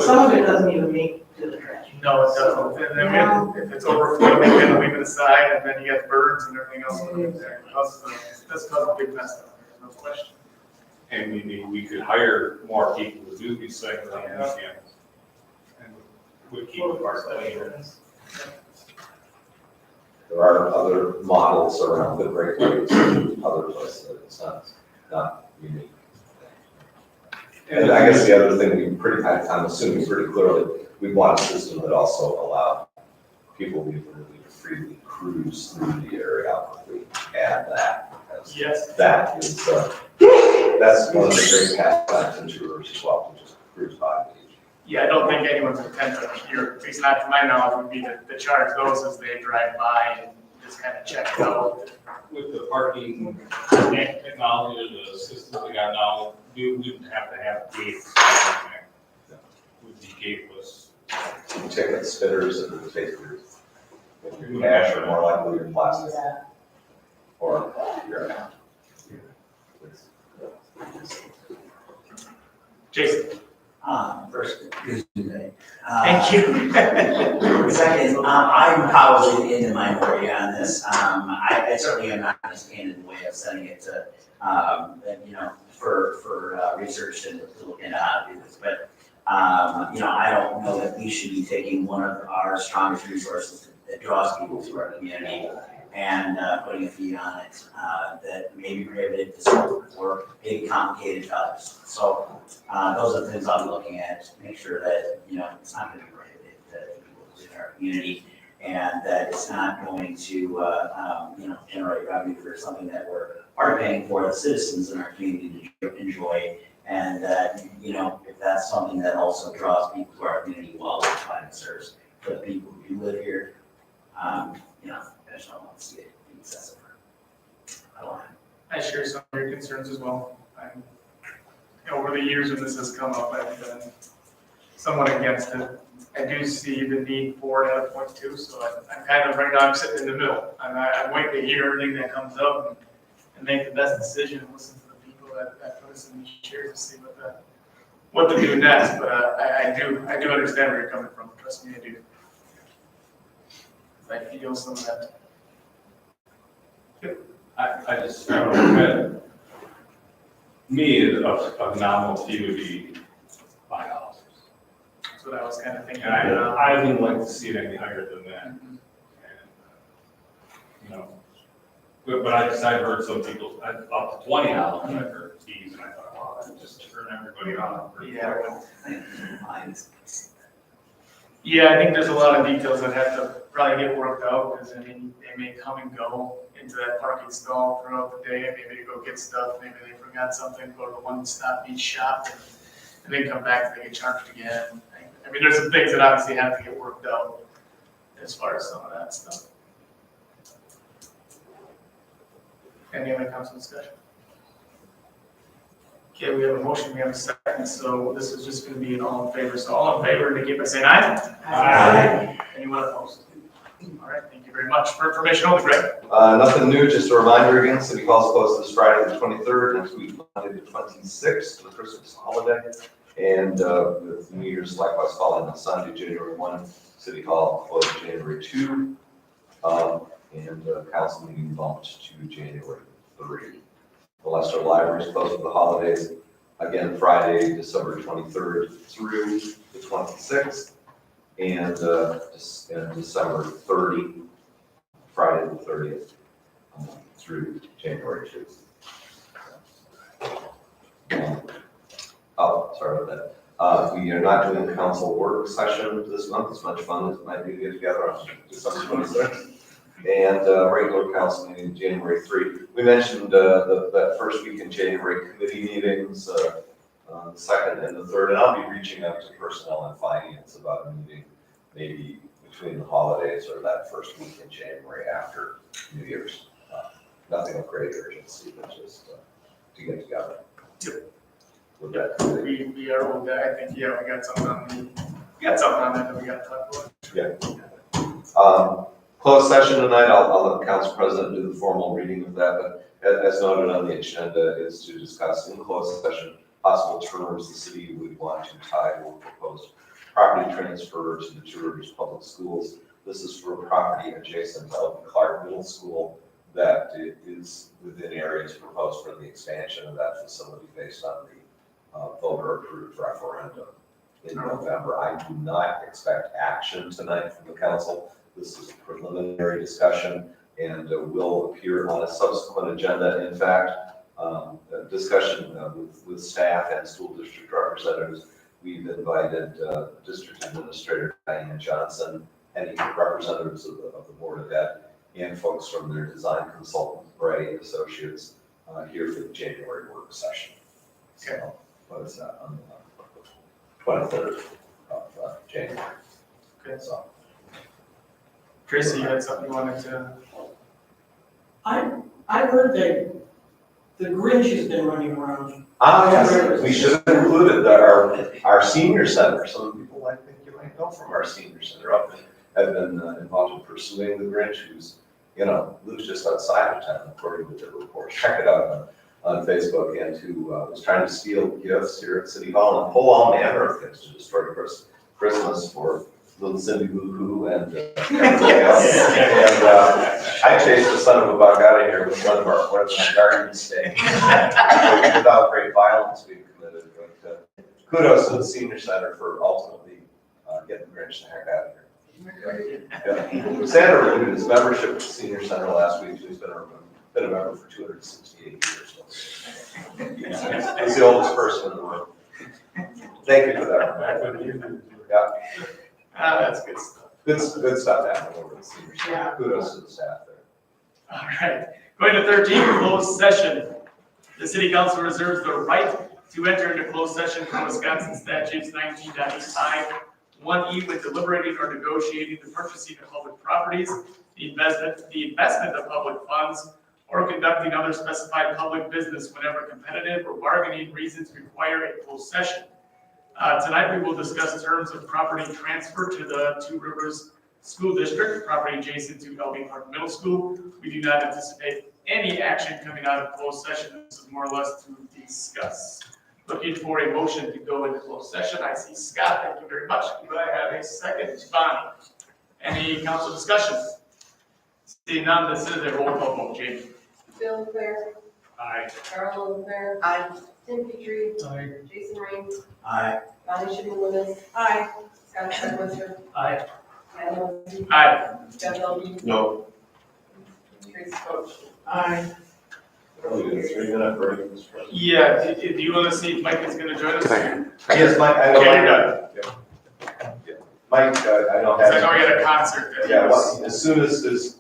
Some of it doesn't even make to the trash. No, it doesn't, and then if it's overflowing, they kind of leave it aside, and then you get birds and everything else in there. That's caused a big mess down there, no question. And we could hire more people to do these things on the weekends. And would keep the park cleaner. There are other models around the Great Lakes and other places, it's not unique. And I guess the other thing I'm assuming pretty clearly, we want a system that also allowed people to freely cruise through the area. We add that. Yes. That is, that's one of the great pastimes in tours as well, to just cruise by the beach. Yeah, I don't think anyone's intent here, at least not to my knowledge, would be to charge those as they drive by and just kind of check it out. With the parking technology or the systems we got now, we wouldn't have to have gates. Would be gateless. Ticket spitters and the takers. Your cash are more likely your plastic. Or your. Jason? First, good day. Thank you. Second, I'm probably in the minority on this. I certainly am not just in the way of sending it to, for research to look into how to do this. But, I don't know that we should be taking one of our strongest resources that draws people to our community and putting a fee on it that may be prohibited to some or maybe complicated to others. So those are the things I'll be looking at, make sure that, it's not going to be prohibited to people in our community and that it's not going to, generate revenue for something that we're paying for the citizens in our community to enjoy. And that, if that's something that also draws people to our community while we're providing service for the people who do live here, I just don't want to see it be excessive. I share some of your concerns as well. Over the years when this has come up, I've been somewhat against it. I do see the need for it at a point too, so I'm kind of, right now, I'm sitting in the middle. I'm waiting to hear everything that comes up and make the best decision and listen to the people that put us in these chairs to see what to do next. But I do understand where you're coming from. Trust me, I do. I feel some of that. I don't know, me, a nominal fee would be $5. That's what I was kind of thinking. And I wouldn't like to see it any higher than that. And, but I've heard some people, up to $20, I've heard fees, and I thought, wow, that just turn everybody off. Yeah. Yeah, I think there's a lot of details that have to probably get worked out, because I mean, they may come and go into that parking stall throughout the day, maybe they go get stuff, maybe they forgot something, go to the one-stop beach shop, and then come back, and they get charged again. I mean, there's some things that obviously have to get worked out as far as some of that stuff. Any other council discussion? Okay, we have a motion, we have a second, so this is just gonna be an all in favor. So all in favor, indicate by saying aye. Aye. Anyone opposed? All right, thank you very much. For information only, Greg. Nothing new, just a reminder again, City Hall's closed this Friday the 23rd, next week Monday the 26th, for the Christmas holiday. And with New Year's likewise falling on Sunday, January 1, City Hall closed January 2. And council meeting bumped to January 3. The Leicester Library is closed for the holidays, again, Friday, December 23rd through the 26th, and December 30, Friday the 30th, through January 2. Oh, sorry about that. We are not doing a council work session this month, as much fun as it might be to get together on December 26th. And regular council meeting January 3. We mentioned that first week in January committee meetings, the second and the third, and I'll be reaching out to personnel and finance about a meeting maybe between the holidays or that first week in January after New Year's. Nothing of great urgency, but just to get together. Yep. With that committee. We are with that. I think, yeah, we got something on that we got to talk about. Yeah. Closed session tonight, I'll let the council president do the formal reading of that, but as noted on the agenda is to discuss in closed session possible terms the city would want to tie or proposed property transfer to the Two Rivers Public Schools. This is for property adjacent to Elton Clark Middle School that is within areas proposed for the expansion of that facility based on the voter approved referendum in November. I do not expect action tonight from the council. This is a preliminary discussion and will appear on a subsequent agenda. In fact, a discussion with staff and school district representatives. We've invited District Administrator Diane Johnson, any representatives of the Board of Ed, and folks from their design consultant, Bray Associates, here for the January work session. So, what is that, on the 23rd of January. Okay, so. Tracy, you had something you wanted to? I heard that the Grinch has been running around. Yes, we should have included our senior center. Some people I think you might know from our senior center have been involved in pursuing the Grinch, who's, lives just outside of town, according to the report. Check it out on Facebook, and who was trying to steal gifts here at City Hall and pull all manner of things to destroy Christmas for little Cindy Lou Who and everything else. And I chased the son of a buck out of here with one of our garden mistakes. Without great violence being committed. But kudos to the senior center for ultimately getting the Grinch the heck out of here. Yeah. Sandra renewed his membership at the senior center last week. He's been a member for 268 years. He's the oldest person in the world. Thank you for that. Yeah. That's good stuff. Good stuff happening over the senior center. Yeah. Kudos to the staff there. All right, going to 13, closed session. The city council reserves the right to enter into closed session from Wisconsin statutes 19.85, 1E with deliberating or negotiating the purchasing of public properties, the investment of public funds, or conducting other specified public business whenever competitive or bargaining reasons require a closed session. Tonight we will discuss terms of property transfer to the Two Rivers School District, property adjacent to Elton Clark Middle School. We do not anticipate any action coming out of closed session. This is more or less to discuss. Looking for a motion to go into closed session. I see Scott, thank you very much. Do I have a second? Bonnie. Any council discussion? Seeing none, this is a roll call vote. Jamie. Bill Claire. Aye. Carl Claire. Aye. Tim Petrie. Aye. Jason Rain. Aye. Bonnie Schimmel Lewis. Aye. Scott Stedwester. Aye. Alan Lewis. Aye. Scott Belby. No. Tracy Coach. Aye. Probably a 3-minute break, Mr. President. Yeah, do you want to see if Mike is going to join us? Yes, Mike, I know. Okay, you're done. Mike, I don't I have. know we had a concert that he Yeah, was. well, as soon as this